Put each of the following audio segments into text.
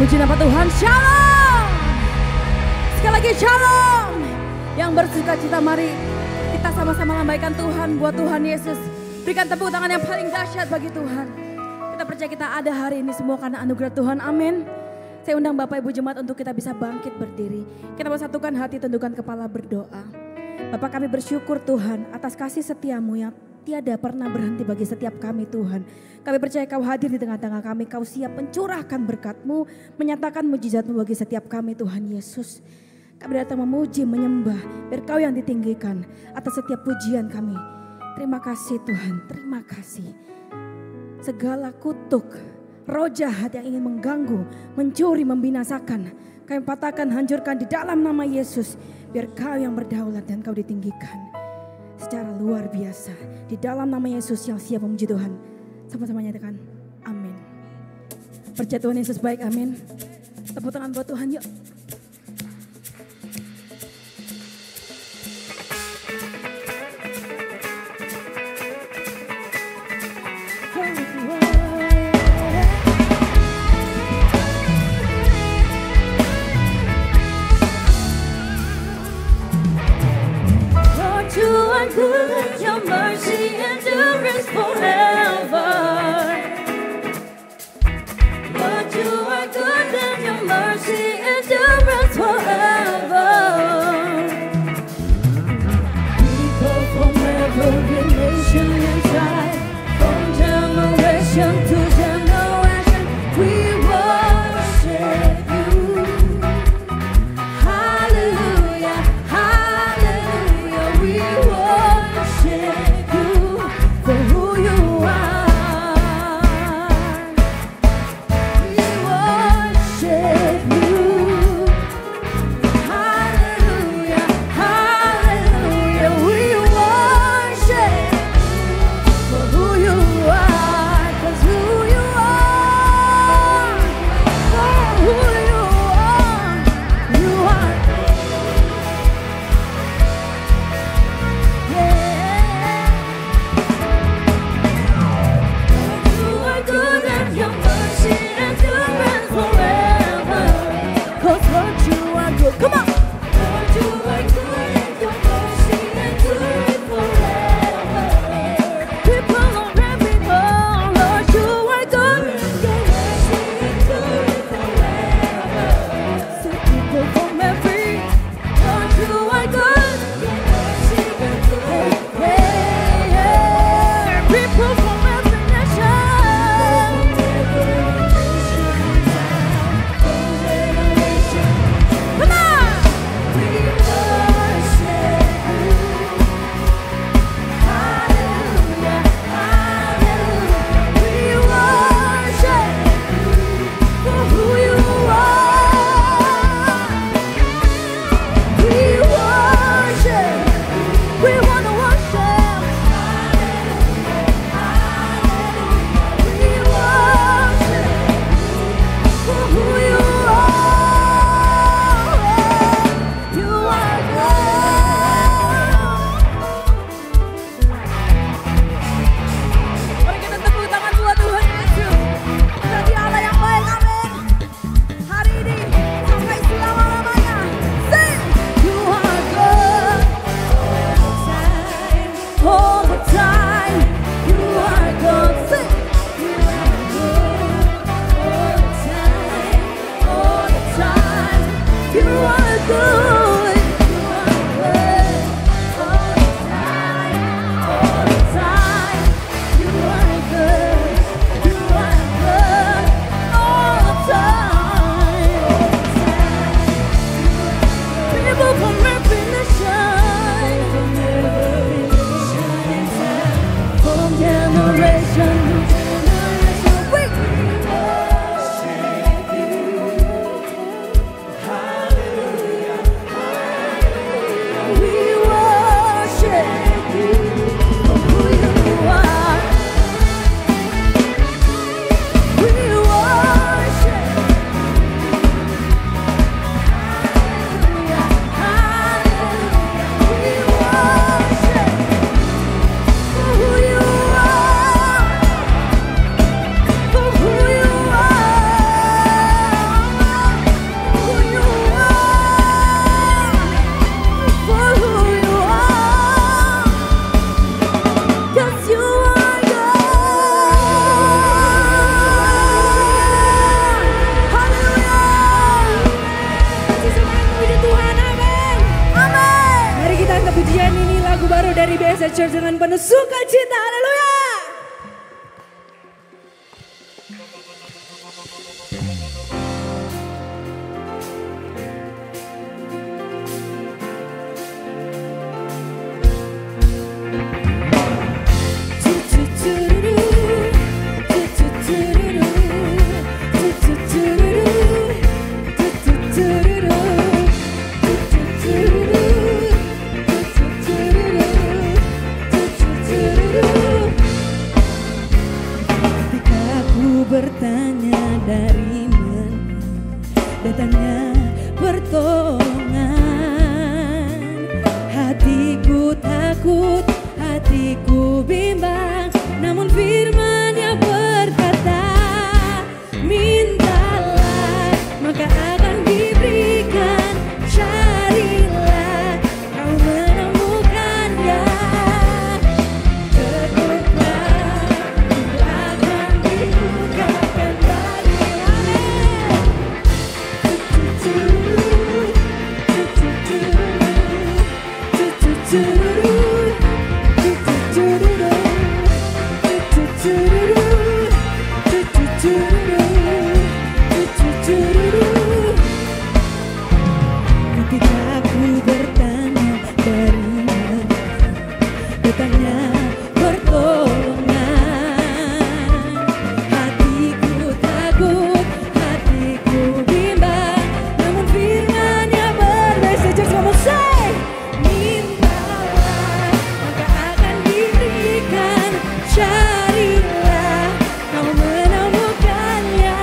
Puji nama Tuhan, shalom. Sekali lagi shalom. Yang bersuka cita, mari kita sama-sama lambaikan Tuhan buat Tuhan Yesus. Berikan tepuk tangan yang paling dahsyat bagi Tuhan. Kita percaya kita ada hari ini semua karena anugerah Tuhan, amin. Saya undang Bapak Ibu Jemaat untuk kita bisa bangkit berdiri. Kita bersatukan hati, tundukkan kepala, berdoa. Bapak, kami bersyukur Tuhan atas kasih setiamu yang tiada pernah berhenti bagi setiap kami Tuhan. Kami percaya Kau hadir di tengah-tengah kami. Kau siap mencurahkan berkat-Mu, menyatakan mujizat-Mu bagi setiap kami Tuhan Yesus. Kami datang memuji, menyembah, biar Kau yang ditinggikan atas setiap pujian kami. Terima kasih Tuhan, terima kasih. Segala kutuk, roh jahat yang ingin mengganggu, mencuri, membinasakan, kami patahkan, hancurkan di dalam nama Yesus. Biar Kau yang berdaulat dan Kau ditinggikan secara luar biasa. Di dalam nama Yesus yang siap memuji Tuhan. Sama-sama nyatakan amin. Percaya Tuhan Yesus baik, amin. Tepuk tangan buat Tuhan yuk. Good, your mercy endures forever. Lord, you are good and your mercy endures forever. People from every nation and tribe, from generation to generation, we worship you. Hallelujah, hallelujah, we worship you for who you are. dari BSD Church dengan penuh sukacita. Haleluya. Bertanya dari mana datangnya pertolongan. Hatiku takut, hatiku bimbang, namun firman-Nya berkata, mintalah maka akan diberikan, carilah kau menemukannya. Ketika ku bertanya dari mana datangnya pertolongan, hatiku takut, hatiku bimbang, namun firman-Nya berbeza. Just ngomong say, mintalah maka akan diberikan, carilah kau menemukannya.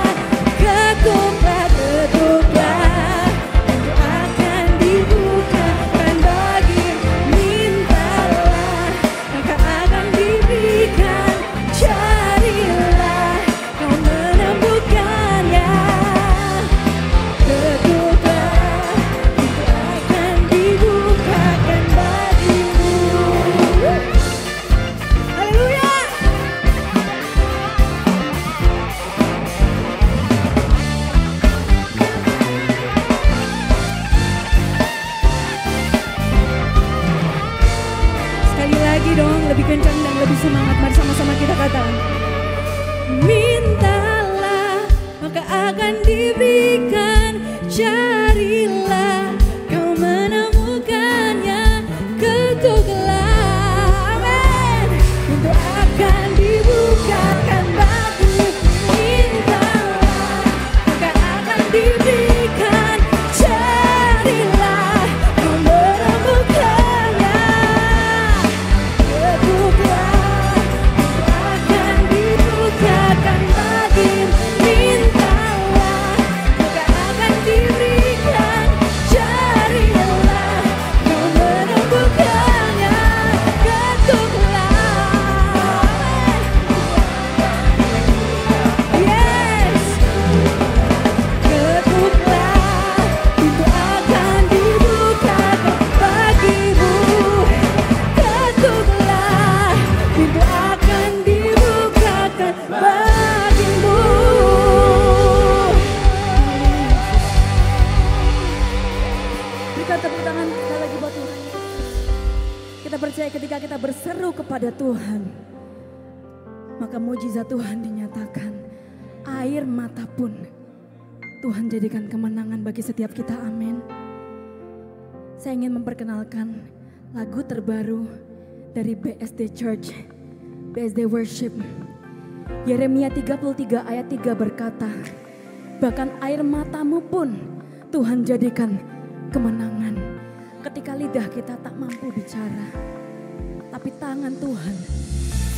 Ketuklah, ketuklah, pintu akan dibukakan bagimu. Mintalah maka akan diberikan, carilah kau menemukannya. Ketuklah, pintu akan dibukakan bagimu. Haleluya. Sekali lagi dong, lebih kencang dan lebih semangat. Mari sama-sama kita katakan, mintalah maka akan diberikan, carilah kau menemukannya. Ketuklah, amin, pintu akan dibukakan bagimu. Mintalah maka akan diberikan, carilah kau menemukannya. Ketuklah, pintu akan dibukakan bagimu. Mintalah maka akan diberikan, carilah kau menemukannya. Ketuklah, yes. Ketuklah, pintu akan dibukakan bagimu. Ketuklah, pintu akan dibukakan bagimu. Berikan tepuk tangan sekali lagi buat Tuhan. Kita percaya ketika kita berseru kepada Tuhan, maka mujizat Tuhan dinyatakan. Air mata pun Tuhan jadikan kemenangan bagi setiap kita, amin. Saya ingin memperkenalkan lagu terbaru dari BSD Church, BSD Worship. Yeremia 33 ayat 3 berkata, bahkan air matamu pun Tuhan jadikan kemenangan. Ketika lidah kita tak mampu bicara, tapi tangan Tuhan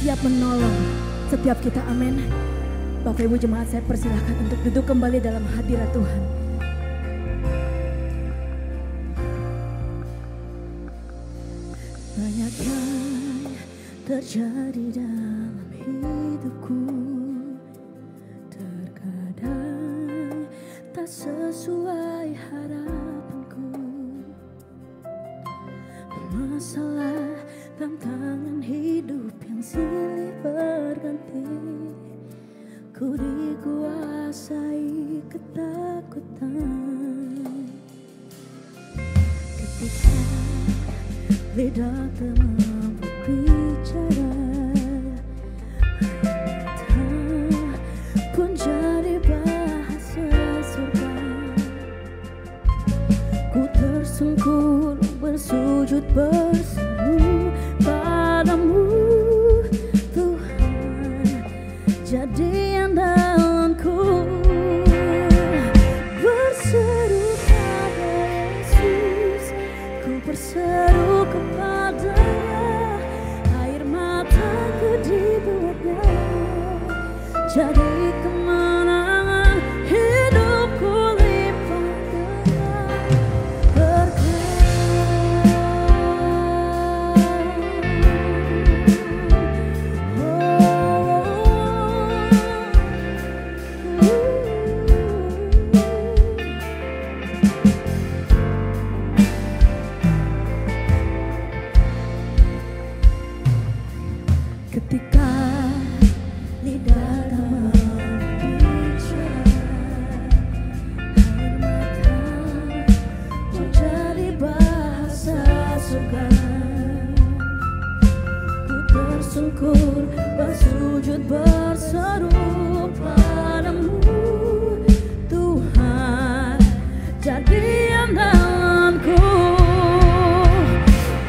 siap menolong setiap kita, amin. Bapak Ibu jemaat, saya persilahkan untuk duduk kembali dalam hadirat Tuhan. Banyak yang terjadi dalam hidupku, terkadang tak sesuai harapanku. Masalah, tantangan hidup yang silih berganti, ku dikuasai ketakutan. Ketika lidah tak mampu bicara, mata pun jadi bahasa surga. Ku tersungkur bersujud berseru padamu Tuhan, jadi andalanku. Berseru pada Yesus, ku berseru kepadanya, air mataku dibuatnya jadi kemenangan, hidupku limpah dengan berkah. Ketika lidah tak mampu bicara, air mata menjadi bahasa surga. Ku tersungkur bersujud berseru padamu Tuhan, jadi andalanku.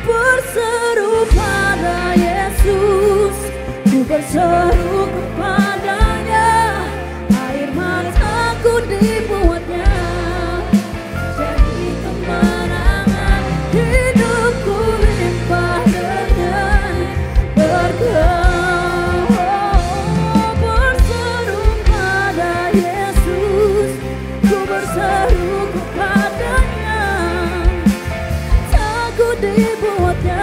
Berseru pada Yesus, ku berseru kepadanya, air mataku dibuatnya jadi kemenangan, hidupku limpah dengan berkah. Berseru pada Yesus, ku berseru kepadanya, takut dibuatnya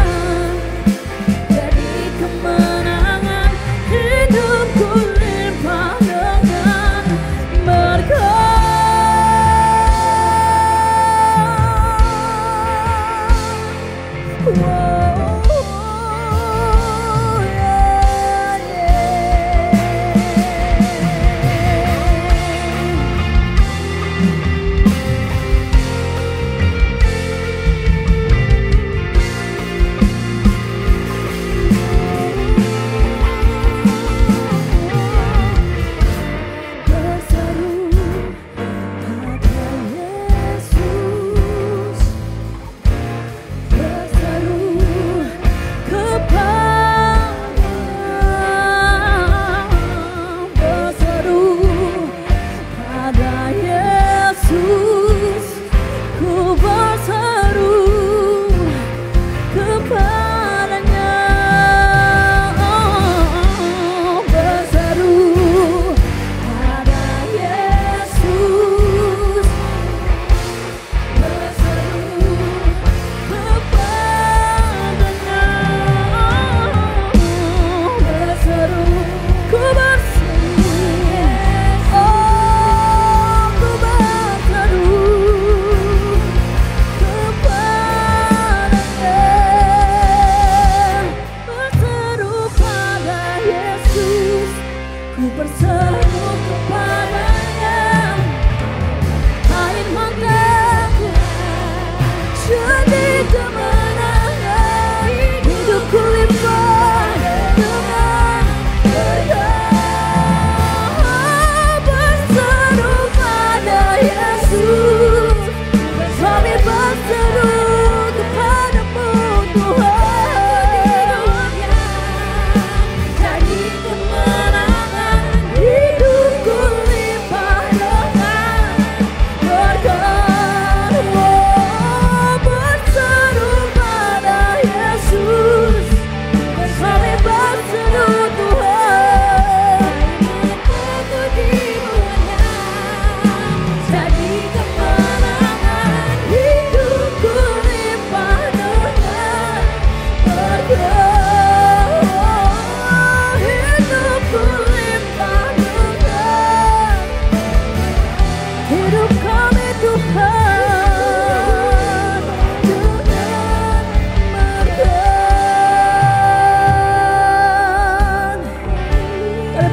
jadi kemenangan, hidupku limpah dengan berkah.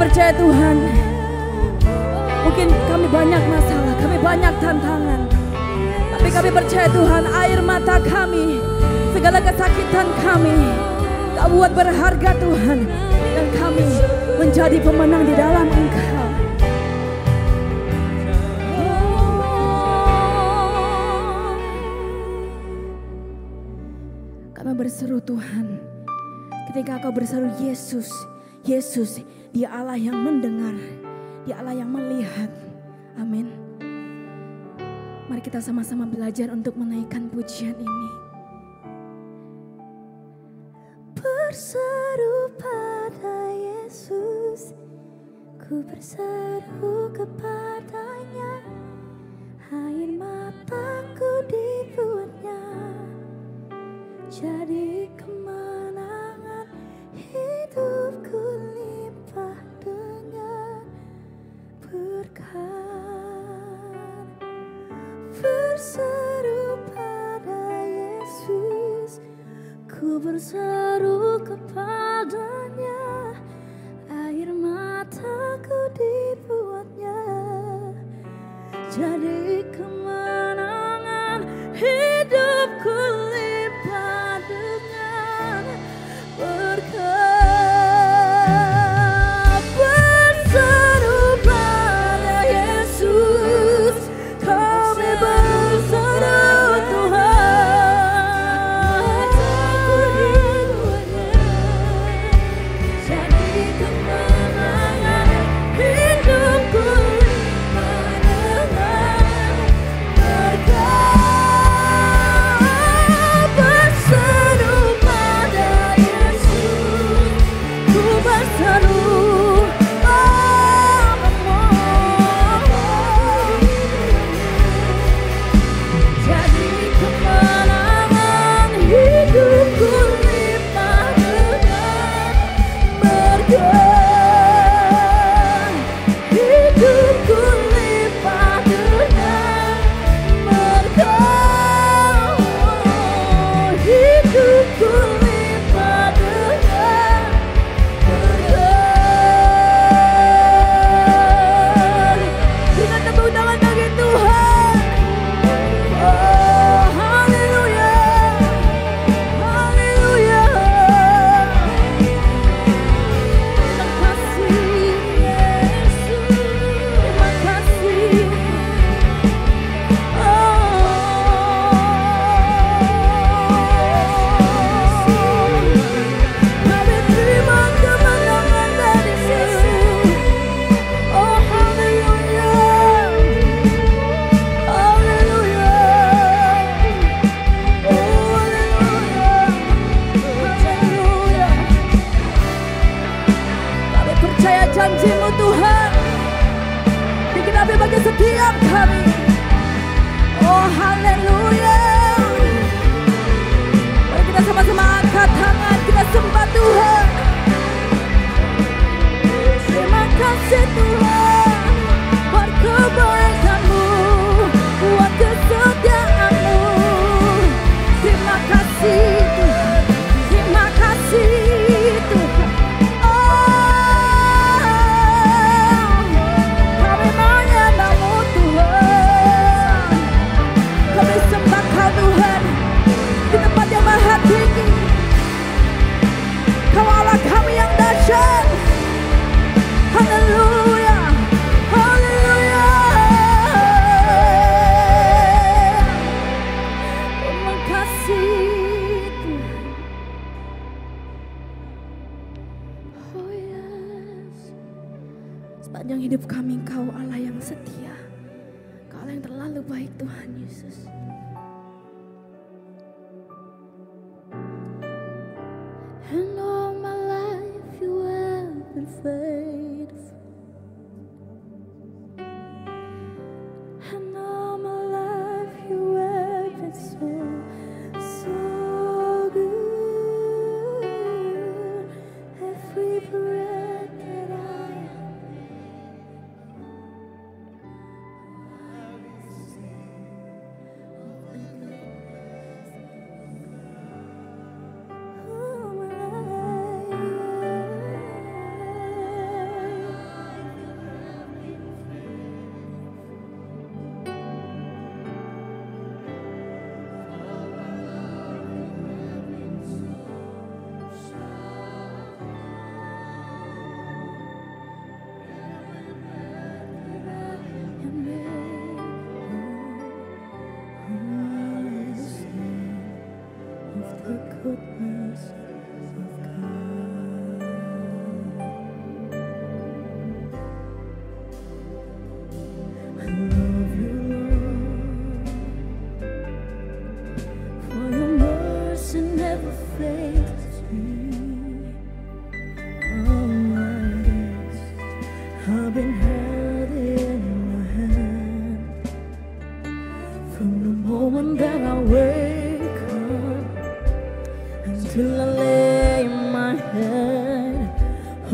percaya Tuhan, mungkin kami banyak masalah, kami banyak tantangan, tapi kami percaya Tuhan, air mata kami, segala kesakitan kami, Kau buat berharga Tuhan. Dan kami menjadi pemenang di dalam Engkau. Kami berseru Tuhan, ketika Kau berseru Yesus, Yesus, Dia Allah yang mendengar, Dia Allah yang melihat. Amin. Mari kita sama-sama belajar untuk menaikkan pujian ini. Berseru pada Yesus, ku berseru kepadanya, air mataku dibuatnya jadi kemenangan, hidupku limpah dengan berkat. Berseru pada Yesus, ku berseru kepadanya, air mataku dibuatnya jadi kemenangan, hidupku limpah dengan berkat. Berseru pada Yesus, kami berseru Tuhan, jadi kemenangan, hidupku limpah dengan berkat. Berseru pada Yesus, ku berseru, jadi kemenangan, hidupku limpah dengan berkat. Hidupku limpah dengan berkat. Hidupku limpah dengan berkat. Berikan tepuk tangan bagi Tuhan. Oh, haleluya. Haleluya. Terima kasih Yesus. Terima kasih. Kami terima kemenangan dari Yesus. Oh, haleluya. Haleluya. Oh, haleluya. Haleluya. Kami percaya janji-Mu Tuhan, dikenapi bagi setiap kami. Oh, haleluya. Mari kita sama-sama angkat tangan, kita sembah Tuhan. Terima kasih Tuhan, buat kebaikan-Mu, buat kesetiaan-Mu. Terima kasih Tuhan, terima kasih Tuhan. Oh, kami menyembah-Mu Tuhan. Kami sembah Kau Tuhan di tempat yang maha tinggi. Kau Allah kami yang dahsyat. Haleluya. Haleluya. Terima kasih Tuhan. Oh yes. Sepanjang hidup kami Kau Allah yang setia. Kau Allah yang terlalu baik Tuhan Yesus. And all my life You have been faithful. And all my life You have been so, so good. Every breath that I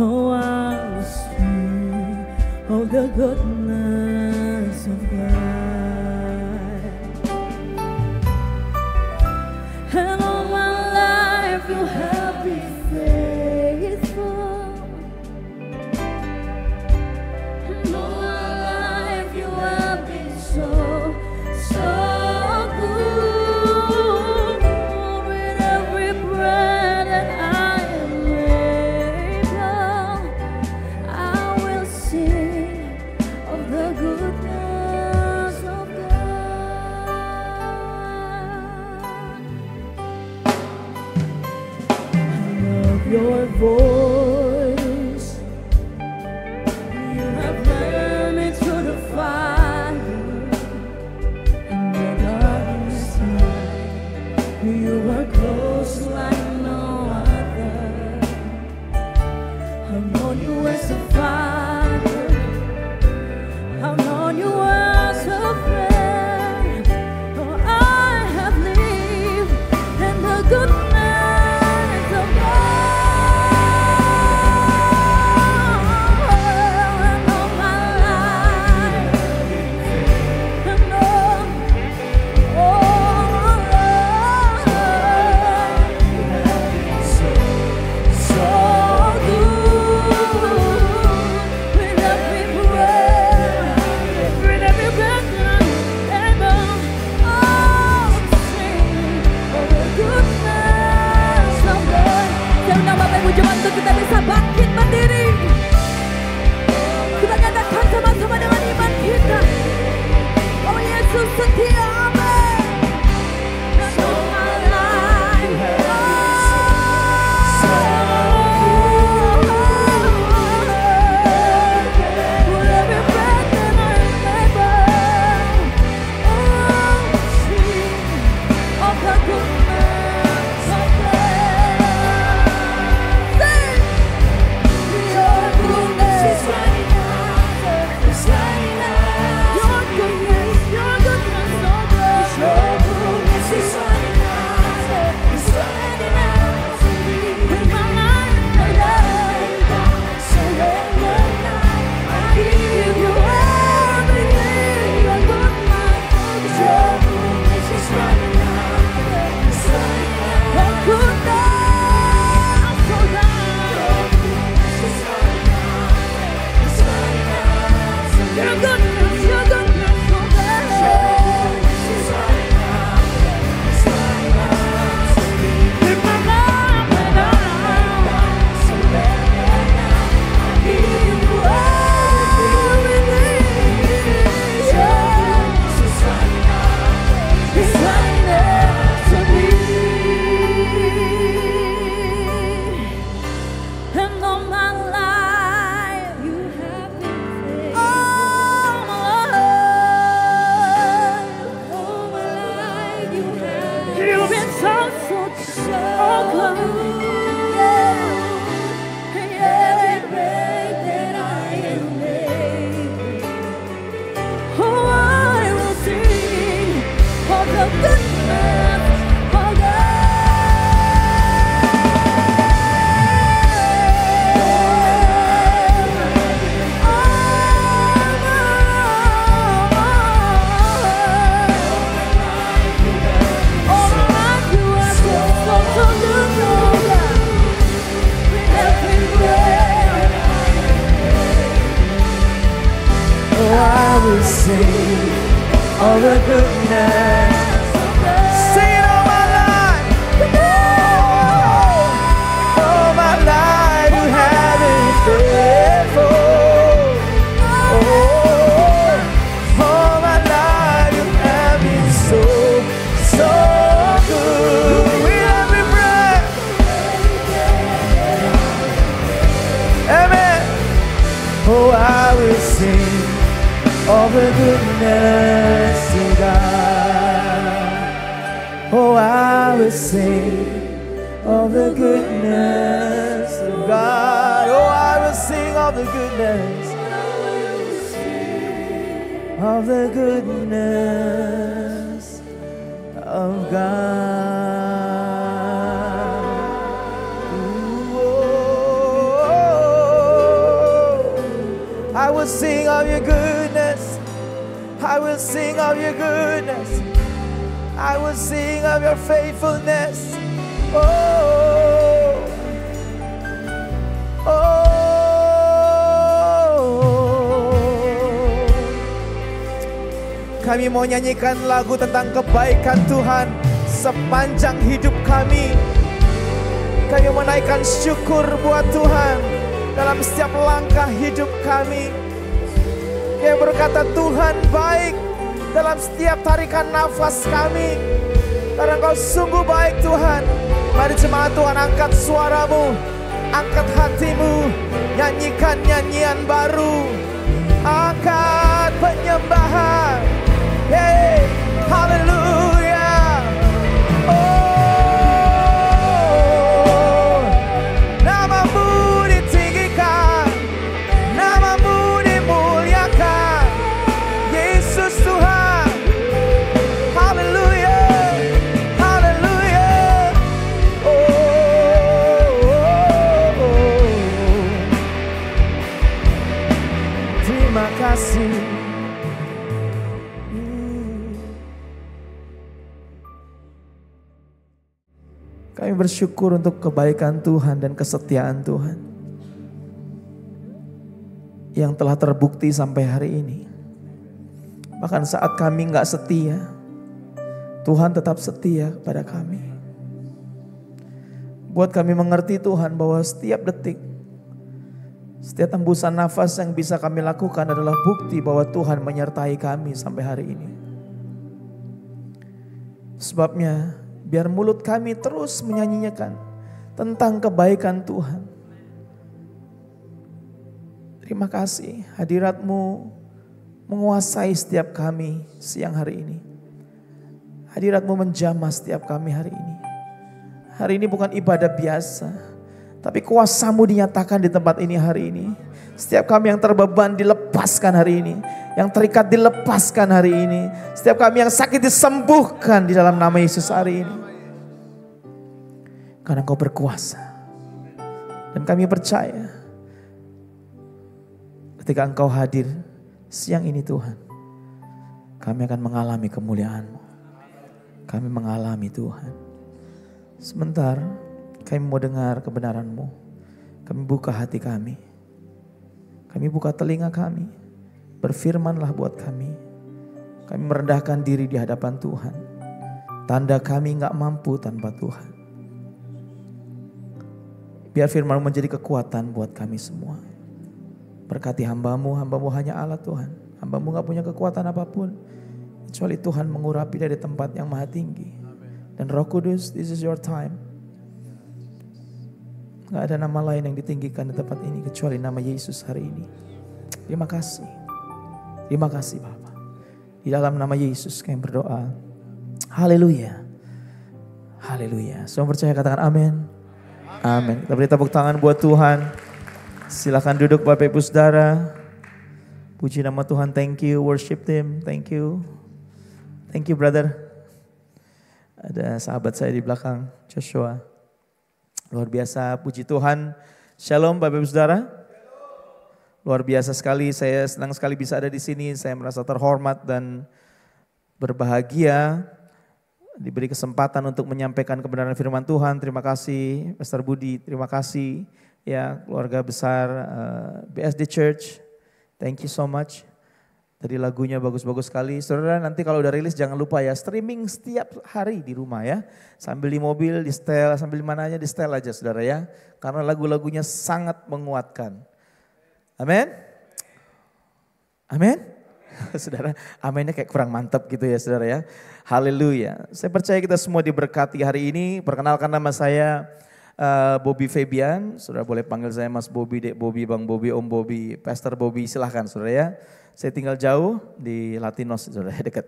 Oh, I will sing of the goodness of God. And all my life you have been faithful. And all my life you have been so good. With every breath that I am able, I will sing of the goodness of God. I love your voice. You have led me through the fire and the darkest night. You are close like no other. I've known you as a father. I've known you as a friend. Oh, I have lived in the goodness of God. And all my life, and all, so good. With every breath, with every breath that I'm able, I'll sing of the goodness of God. Saya undang Bapak Ibu jemaat untuk kita bisa bangkit berdiri. Kita nyatakan sama-sama dengan iman kita. Oh, Yesus setia, amin. And all my life, with every breath that I'm able, I'll sing of the goodness of God. Sing your goodness is running after, it's running after. Your goodness, oh God. Your goodness is running after, it's running after me. In my life, my life, I surrender now. I give you everything. Your goodness, your goodness is running after, it's running after. Your goodness, oh God. Your goodness is running after, it's running after. Your goodness, oh God. In my life, my life, I surrender now. I give you everything. Your goodness is running after, it's running after me. And all my life you have been faithful. All my life you have been. You've been so good. Yeah. Every breath that I am able, oh, I will sing of the goodness of I will sing of the goodness. Sing it all my life. All my life you have been faithful. All my life you have been so good. With every breath. Amen. Oh, I will sing of the goodness of God. Oh, I will sing of the goodness of God. Oh, I will sing of the goodness of the goodness of God. Ooh, oh, will sing of your goodness. I will sing of your goodness. I will sing of your faithfulness. Oh, kami mau nyanyikan lagu tentang kebaikan Tuhan sepanjang hidup kami. Kami menaikkan syukur buat Tuhan dalam setiap langkah hidup kami. Kami berkata Tuhan baik dalam setiap tarikan nafas kami. Karena Kau sungguh baik Tuhan. Mari jemaat Tuhan, angkat suaramu, angkat hatimu, nyanyikan nyanyian baru, angkat penyembahan. Hey, haleluya. Oh, namamu ditinggikan, namamu dimuliakan, Yesus Tuhan. Haleluya, haleluya. Oh, terima kasih. Kami bersyukur untuk kebaikan Tuhan dan kesetiaan Tuhan yang telah terbukti sampai hari ini. Bahkan saat kami gak setia, Tuhan tetap setia kepada kami. Buat kami mengerti Tuhan bahwa setiap detik, setiap tembusan nafas yang bisa kami lakukan adalah bukti bahwa Tuhan menyertai kami sampai hari ini. Sebabnya biar mulut kami terus menyanyikan tentang kebaikan Tuhan. Terima kasih hadirat-Mu menguasai setiap kami siang hari ini. Hadirat-Mu menjamah setiap kami hari ini. Hari ini bukan ibadah biasa, tapi kuasa-Mu dinyatakan di tempat ini hari ini. Setiap kami yang terbeban dilepaskan hari ini. Yang terikat dilepaskan hari ini. Setiap kami yang sakit disembuhkan di dalam nama Yesus hari ini. Karena Engkau berkuasa. Dan kami percaya ketika Engkau hadir siang ini Tuhan, kami akan mengalami kemuliaan-Mu. Kami mengalami Tuhan. Sebentar kami mau dengar kebenaran-Mu. Kami buka hati kami. Kami buka telinga kami. Berfirmanlah buat kami. Kami merendahkan diri di hadapan Tuhan. Tanda kami gak mampu tanpa Tuhan. Biar firman-Mu menjadi kekuatan buat kami semua. Berkati hamba-Mu, hamba-Mu hanya Allah Tuhan. Hamba-Mu gak punya kekuatan apapun. Kecuali Tuhan mengurapi dari tempat yang maha tinggi. Dan Roh Kudus, this is your time. Gak ada nama lain yang ditinggikan di tempat ini kecuali nama Yesus hari ini. Terima kasih. Terima kasih Bapa. Di dalam nama Yesus kami berdoa. Haleluya. Haleluya. Semua percaya katakan amin. Amin. Kita beri tepuk tangan buat Tuhan. Silakan duduk Bapak Ibu Saudara. Puji nama Tuhan. Thank you worship team. Thank you. Thank you brother. Ada sahabat saya di belakang, Joshua. Luar biasa, puji Tuhan. Shalom Bapak Ibu Saudara. Luar biasa sekali, saya senang sekali bisa ada di sini. Saya merasa terhormat dan berbahagia diberi kesempatan untuk menyampaikan kebenaran firman Tuhan. Terima kasih Pastor Budi, terima kasih ya keluarga besar BSD Church. Thank you so much. Tadi lagunya bagus-bagus sekali. Saudara nanti kalau udah rilis jangan lupa ya streaming setiap hari di rumah ya. Sambil di mobil, di setel, sambil di mananya di setel aja saudara ya. Karena lagu-lagunya sangat menguatkan. Amin. Amin. Saudara, aminnya kayak kurang mantap gitu ya saudara ya. Haleluya. Saya percaya kita semua diberkati hari ini. Perkenalkan nama saya Bobby Fabian. Saudara boleh panggil saya Mas Bobby, Dek Bobby, Bang Bobby, Om Bobby, Pastor Bobby. Silahkan saudara ya. Saya tinggal jauh di Latinos saudara, dekat.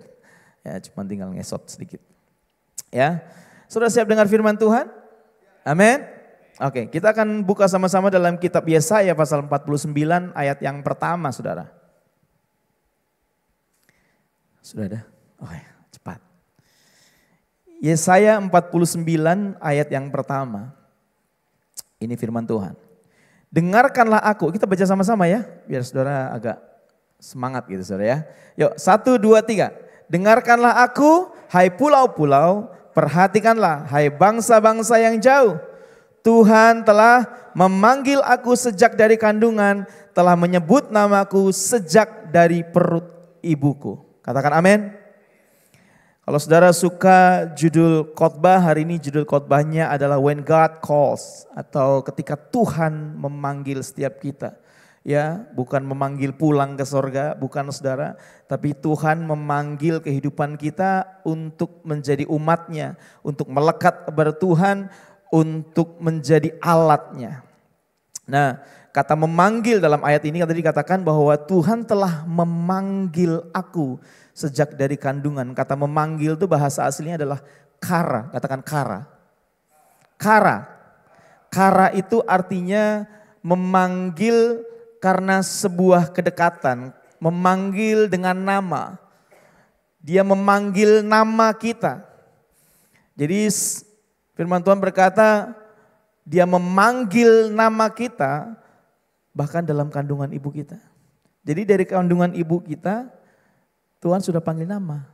Ya cuma tinggal ngesot sedikit. Ya. Saudara siap dengar firman Tuhan? Amin. Oke, kita akan buka sama-sama dalam kitab Yesaya pasal 49 ayat yang pertama, saudara. Sudah ada? Oke, cepat. Yesaya 49 ayat yang pertama. Ini firman Tuhan. Dengarkanlah aku. Kita baca sama-sama ya, biar saudara agak semangat gitu saudara ya. Yuk 1, 2, 3. Dengarkanlah aku, hai pulau-pulau, perhatikanlah hai bangsa-bangsa yang jauh. Tuhan telah memanggil aku sejak dari kandungan, telah menyebut namaku sejak dari perut ibuku. Katakan amin. Kalau saudara suka judul khotbah, hari ini judul khotbahnya adalah When God Calls, atau ketika Tuhan memanggil setiap kita. Ya, bukan memanggil pulang ke sorga, bukan saudara, tapi Tuhan memanggil kehidupan kita untuk menjadi umatnya, untuk melekat kepada Tuhan, untuk menjadi alatnya. Nah, kata memanggil dalam ayat ini tadi dikatakan bahwa Tuhan telah memanggil aku sejak dari kandungan. Kata memanggil itu bahasa aslinya adalah kara, katakan kara. Kara. Kara itu artinya memanggil karena sebuah kedekatan, memanggil dengan nama. Dia memanggil nama kita. Jadi firman Tuhan berkata, dia memanggil nama kita bahkan dalam kandungan ibu kita. Jadi dari kandungan ibu kita, Tuhan sudah panggil nama.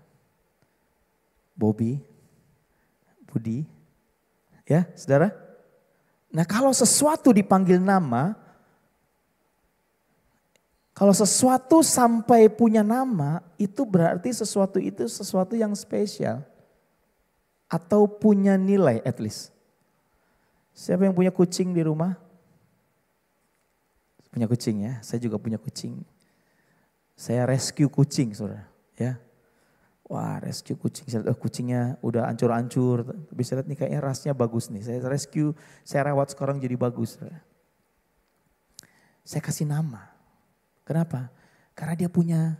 Bobby, Budi, ya saudara. Nah kalau sesuatu dipanggil nama, kalau sesuatu sampai punya nama, itu berarti sesuatu itu sesuatu yang spesial. Atau punya nilai at least. Siapa yang punya kucing di rumah? Punya kucing ya, saya juga punya kucing. Saya rescue kucing saudara. Ya, wah rescue kucing, kucingnya udah hancur-hancur, tapi saya lihat nih kayaknya rasnya bagus nih, saya rescue, saya rawat sekarang jadi bagus. Saya kasih nama, kenapa? Karena dia punya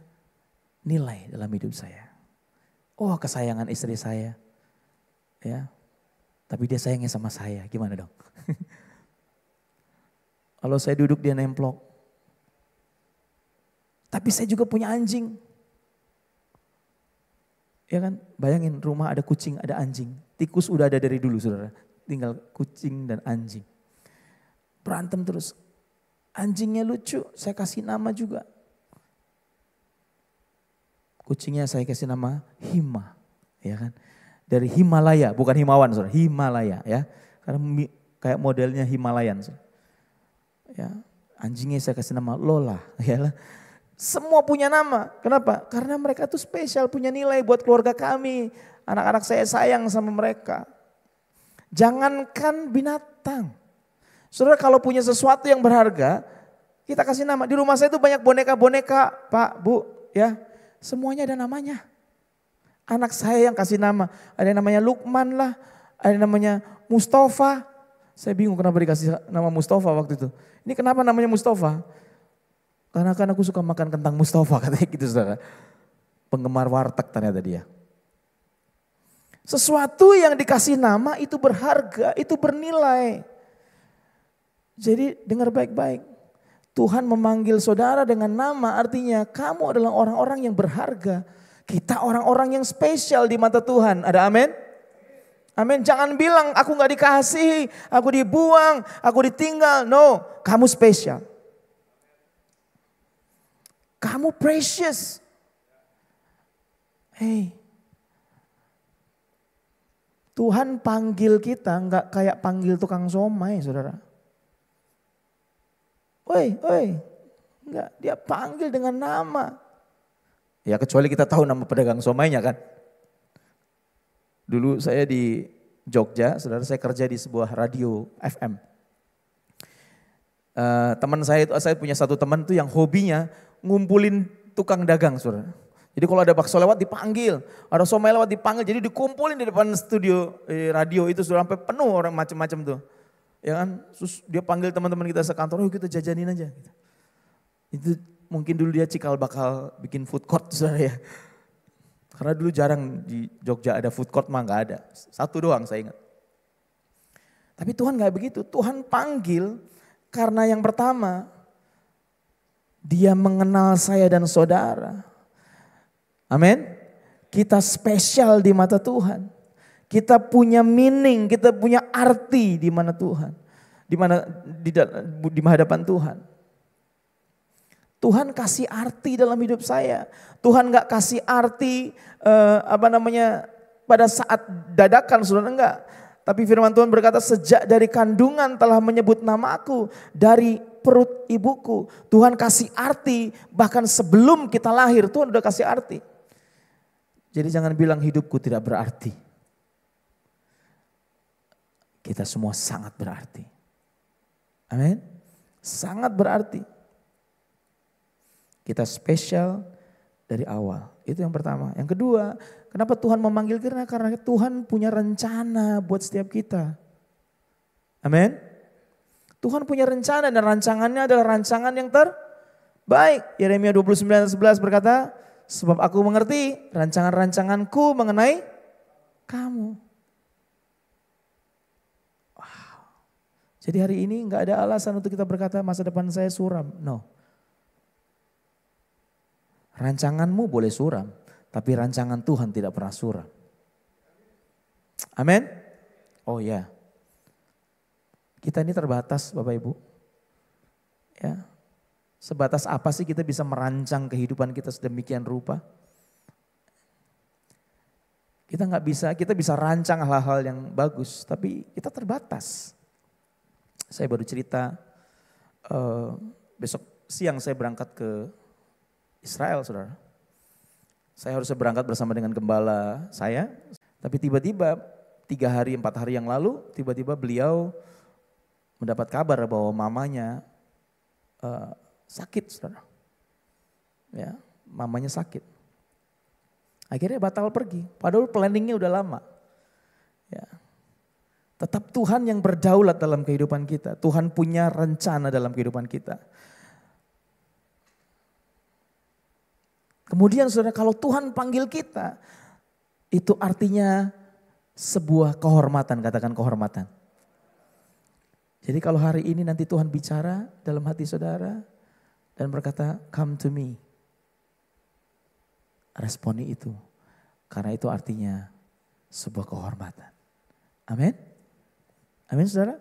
nilai dalam hidup saya. Oh kesayangan istri saya, ya, tapi dia sayangnya sama saya, gimana dong? Kalau saya duduk dia nemplok, tapi saya juga punya anjing. Ya kan, bayangin rumah ada kucing, ada anjing. Tikus udah ada dari dulu saudara, tinggal kucing dan anjing. Berantem terus. Anjingnya lucu, saya kasih nama juga. Kucingnya saya kasih nama Hima, ya kan. Dari Himalaya, bukan Himawan saudara, Himalaya ya. Karena kayak modelnya Himalayan saudara. Ya, anjingnya saya kasih nama Lola, ya lah. Semua punya nama. Kenapa? Karena mereka tuh spesial, punya nilai buat keluarga kami. Anak-anak saya sayang sama mereka. Jangankan binatang. Saudara kalau punya sesuatu yang berharga, kita kasih nama. Di rumah saya tuh banyak boneka-boneka, Pak, Bu, ya. Semuanya ada namanya. Anak saya yang kasih nama. Ada yang namanya Lukman lah, ada yang namanya Mustafa. Saya bingung kenapa dikasih nama Mustafa waktu itu. Ini kenapa namanya Mustafa? Karena kan aku suka makan kentang Mustafa katanya gitu saudara. Penggemar warteg ternyata dia. Sesuatu yang dikasih nama itu berharga, itu bernilai. Jadi dengar baik-baik. Tuhan memanggil saudara dengan nama artinya kamu adalah orang-orang yang berharga. Kita orang-orang yang spesial di mata Tuhan. Ada amin? Amin. Jangan bilang aku gak dikasihi, aku dibuang, aku ditinggal. No, kamu spesial. Kamu precious. Hey, Tuhan panggil kita nggak kayak panggil tukang somai, saudara. Woi, nggak, dia panggil dengan nama. Ya kecuali kita tahu nama pedagang somainya kan. Dulu saya di Jogja, saudara, saya kerja di sebuah radio FM. Teman saya punya satu teman tuh yang hobinya ngumpulin tukang dagang, saudara. Jadi kalau ada bakso lewat dipanggil, ada somai lewat dipanggil, jadi dikumpulin di depan studio radio itu sudah sampai penuh orang macam-macam tuh. Ya kan, terus dia panggil teman-teman kita sekantor, oh kita jajanin aja. Itu mungkin dulu dia cikal bakal bikin food court, saudara ya. Karena dulu jarang di Jogja ada food court, mah nggak ada. Satu doang saya ingat. Tapi Tuhan nggak begitu, Tuhan panggil karena yang pertama, dia mengenal saya dan saudara. Amin. Kita spesial di mata Tuhan. Kita punya meaning, kita punya arti di mana Tuhan. di hadapan Tuhan. Tuhan kasih arti dalam hidup saya. Tuhan gak kasih arti pada saat dadakan, saudara, enggak. Tapi firman Tuhan berkata, sejak dari kandungan telah menyebut namaku, dari perut ibuku. Tuhan kasih arti, bahkan sebelum kita lahir Tuhan udah kasih arti. Jadi jangan bilang hidupku tidak berarti. Kita semua sangat berarti. Amin. Sangat berarti. Kita spesial dari awal. Itu yang pertama. Yang kedua, kenapa Tuhan memanggil kita? Karena Tuhan punya rencana buat setiap kita. Amin. Tuhan punya rencana dan rancangannya adalah rancangan yang terbaik. Yeremia 29:11 berkata, sebab aku mengerti rancangan-rancanganku mengenai kamu. Wow. Jadi hari ini gak ada alasan untuk kita berkata masa depan saya suram. No. Rancanganmu boleh suram, tapi rancangan Tuhan tidak pernah suram. Amin. Oh ya. Kita ini terbatas Bapak Ibu. Ya. Sebatas apa sih kita bisa merancang kehidupan kita sedemikian rupa? Kita bisa rancang hal-hal yang bagus, tapi kita terbatas. Saya baru cerita, besok siang saya berangkat ke Israel, saudara. Saya harusnya berangkat bersama dengan gembala saya, tapi tiba-tiba 3 hari, 4 hari yang lalu, tiba-tiba beliau mendapat kabar bahwa mamanya sakit, saudara. Ya, mamanya sakit. Akhirnya batal pergi, padahal planningnya udah lama. Ya. Tetap Tuhan yang berdaulat dalam kehidupan kita. Tuhan punya rencana dalam kehidupan kita. Kemudian saudara, kalau Tuhan panggil kita, itu artinya sebuah kehormatan, katakan kehormatan. Jadi kalau hari ini nanti Tuhan bicara dalam hati saudara dan berkata, come to me. Responi itu, karena itu artinya sebuah kehormatan. Amin. Amin saudara.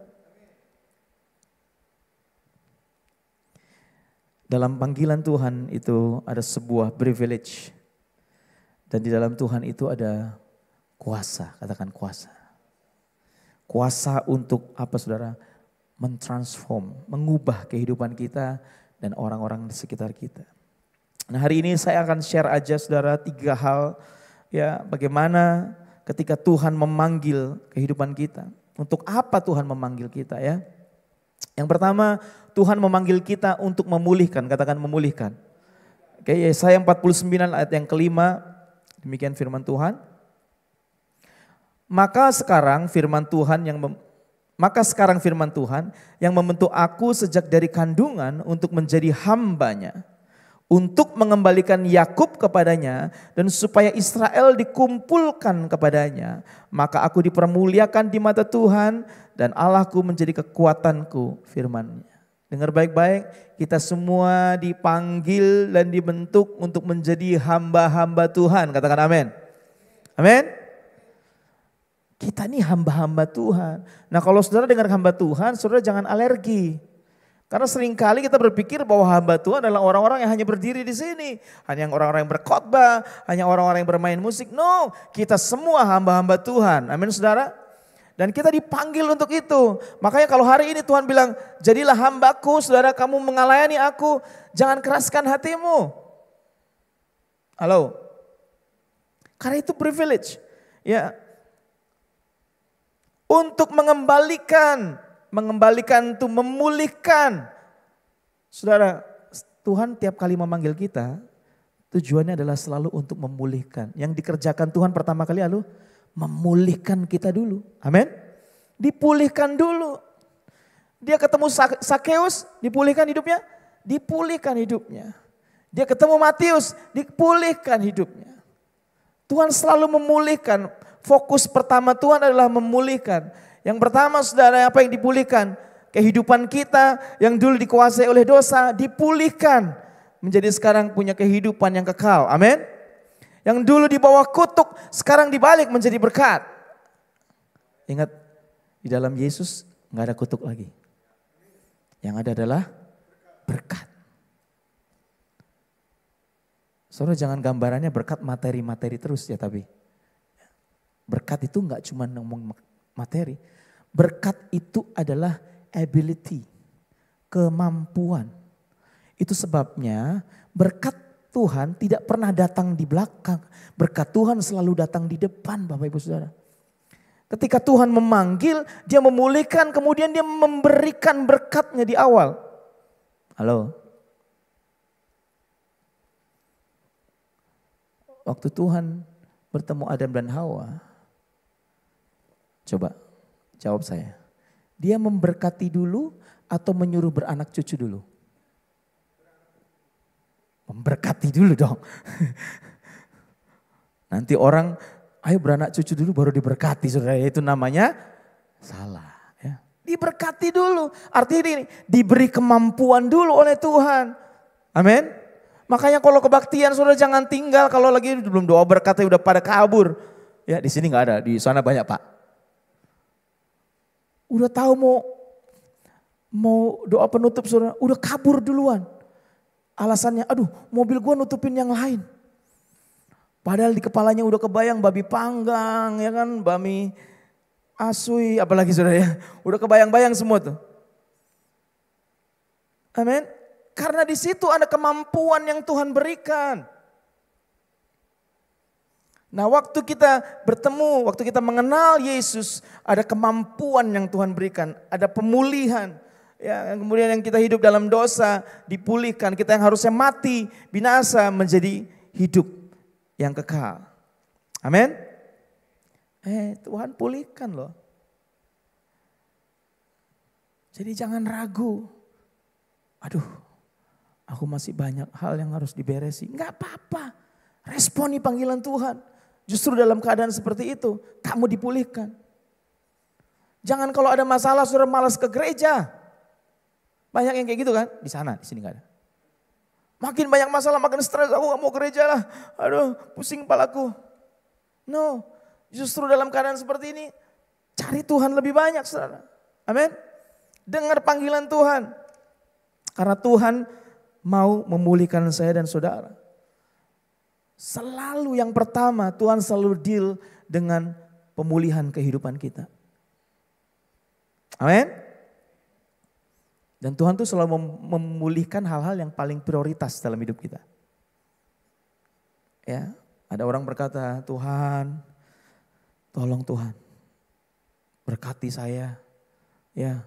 Dalam panggilan Tuhan itu ada sebuah privilege. Dan di dalam Tuhan itu ada kuasa, katakan kuasa. Kuasa untuk apa saudara? Mentransform, mengubah kehidupan kita dan orang-orang di sekitar kita. Nah hari ini saya akan share aja saudara 3 hal ya bagaimana ketika Tuhan memanggil kehidupan kita. Untuk apa Tuhan memanggil kita ya? Yang pertama, Tuhan memanggil kita untuk memulihkan, katakan memulihkan. Oke, Yesaya 49 ayat yang kelima, demikian firman Tuhan. Maka sekarang firman Tuhan yang membentuk aku sejak dari kandungan untuk menjadi hambanya, untuk mengembalikan Yakub kepadanya dan supaya Israel dikumpulkan kepadanya. Maka aku dipermuliakan di mata Tuhan dan Allahku menjadi kekuatanku, firman-Nya. Dengar baik-baik, kita semua dipanggil dan dibentuk untuk menjadi hamba-hamba Tuhan. Katakan amin. Amin. Kita ini hamba-hamba Tuhan. Nah kalau saudara dengar hamba Tuhan, saudara jangan alergi. Karena seringkali kita berpikir bahwa hamba Tuhan adalah orang-orang yang hanya berdiri di sini. Hanya orang-orang yang berkhotbah, hanya orang-orang yang bermain musik. No, kita semua hamba-hamba Tuhan. Amin saudara. Dan kita dipanggil untuk itu. Makanya kalau hari ini Tuhan bilang, jadilah hambaku, saudara kamu mengalayani aku. Jangan keraskan hatimu. Halo. Karena itu privilege. Ya. Untuk mengembalikan itu memulihkan. Saudara, Tuhan tiap kali memanggil kita, tujuannya adalah selalu untuk memulihkan. Yang dikerjakan Tuhan pertama kali lalu memulihkan kita dulu. Amin. Dipulihkan dulu. Dia ketemu Sakeus, dipulihkan hidupnya? Dipulihkan hidupnya. Dia ketemu Matius, dipulihkan hidupnya. Tuhan selalu memulihkan. Fokus pertama Tuhan adalah memulihkan. Yang pertama saudara, apa yang dipulihkan? Kehidupan kita yang dulu dikuasai oleh dosa dipulihkan. Menjadi sekarang punya kehidupan yang kekal. Amin. Yang dulu di bawah kutuk, sekarang dibalik menjadi berkat. Ingat, di dalam Yesus gak ada kutuk lagi. Yang ada adalah berkat. Saudara jangan gambarannya berkat materi-materi terus ya, tapi berkat itu enggak cuma ngomong materi. Berkat itu adalah ability, kemampuan. Itu sebabnya berkat Tuhan tidak pernah datang di belakang. Berkat Tuhan selalu datang di depan, Bapak Ibu Saudara. Ketika Tuhan memanggil, dia memulihkan, kemudian dia memberikan berkatnya di awal. Halo? Waktu Tuhan bertemu Adam dan Hawa, coba jawab saya. Dia memberkati dulu atau menyuruh beranak cucu dulu? Memberkati dulu dong. Nanti orang, ayo beranak cucu dulu baru diberkati, saudara. Itu namanya salah. Ya. Diberkati dulu, artinya ini diberi kemampuan dulu oleh Tuhan. Amin. Makanya kalau kebaktian saudara jangan tinggal kalau lagi belum doa berkatnya udah pada kabur. Ya di sini nggak ada, di sana banyak Pak. Udah tahu mau doa penutup saudara, udah kabur duluan. Alasannya, aduh mobil gua nutupin yang lain. Padahal di kepalanya udah kebayang babi panggang, ya kan, bami asui, apalagi saudara ya. Udah kebayang-bayang semua tuh. Amin. Karena di situ ada kemampuan yang Tuhan berikan. Nah waktu kita bertemu, waktu kita mengenal Yesus, ada kemampuan yang Tuhan berikan, ada pemulihan. Ya, kemudian yang kita hidup dalam dosa dipulihkan, kita yang harusnya mati, binasa menjadi hidup yang kekal. Amin. Tuhan pulihkan loh. Jadi jangan ragu. Aduh, aku masih banyak hal yang harus diberesi. Enggak apa-apa. Responi panggilan Tuhan. Justru dalam keadaan seperti itu, kamu dipulihkan. Jangan kalau ada masalah sudah malas ke gereja. Banyak yang kayak gitu kan? Di sana, di sini enggak ada. Makin banyak masalah, makin stres, aku gak mau gereja lah. Aduh, pusing kepalaku. No, justru dalam keadaan seperti ini, cari Tuhan lebih banyak, saudara. Amin. Dengar panggilan Tuhan. Karena Tuhan mau memulihkan saya dan saudara. Selalu yang pertama, Tuhan selalu deal dengan pemulihan kehidupan kita. Amin. Dan Tuhan tuh selalu memulihkan hal-hal yang paling prioritas dalam hidup kita. Ya, ada orang berkata, Tuhan, tolong Tuhan, berkati saya, ya,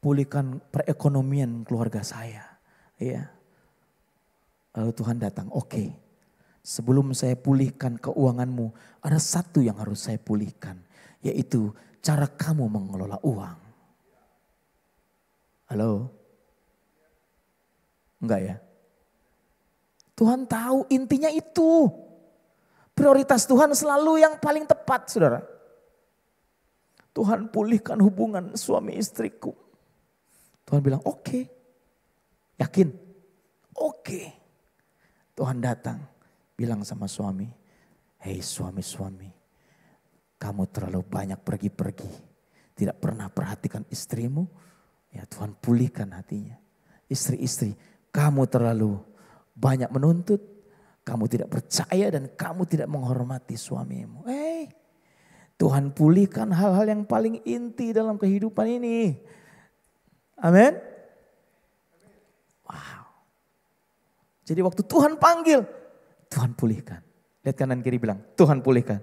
pulihkan perekonomian keluarga saya, ya. Lalu Tuhan datang, oke, sebelum saya pulihkan keuanganmu, ada satu yang harus saya pulihkan, yaitu cara kamu mengelola uang. Halo? Enggak ya? Tuhan tahu intinya itu. Prioritas Tuhan selalu yang paling tepat, saudara. Tuhan pulihkan hubungan suami istriku. Tuhan bilang oke. Yakin? Oke. Tuhan datang bilang sama suami, hei suami-suami, kamu terlalu banyak pergi-pergi. Tidak pernah perhatikan istrimu. Ya Tuhan pulihkan hatinya. Istri-istri, kamu terlalu banyak menuntut. Kamu tidak percaya dan kamu tidak menghormati suamimu. Tuhan pulihkan hal-hal yang paling inti dalam kehidupan ini. Amin. Wow. Jadi waktu Tuhan panggil, Tuhan pulihkan. Lihat kanan kiri bilang, Tuhan pulihkan.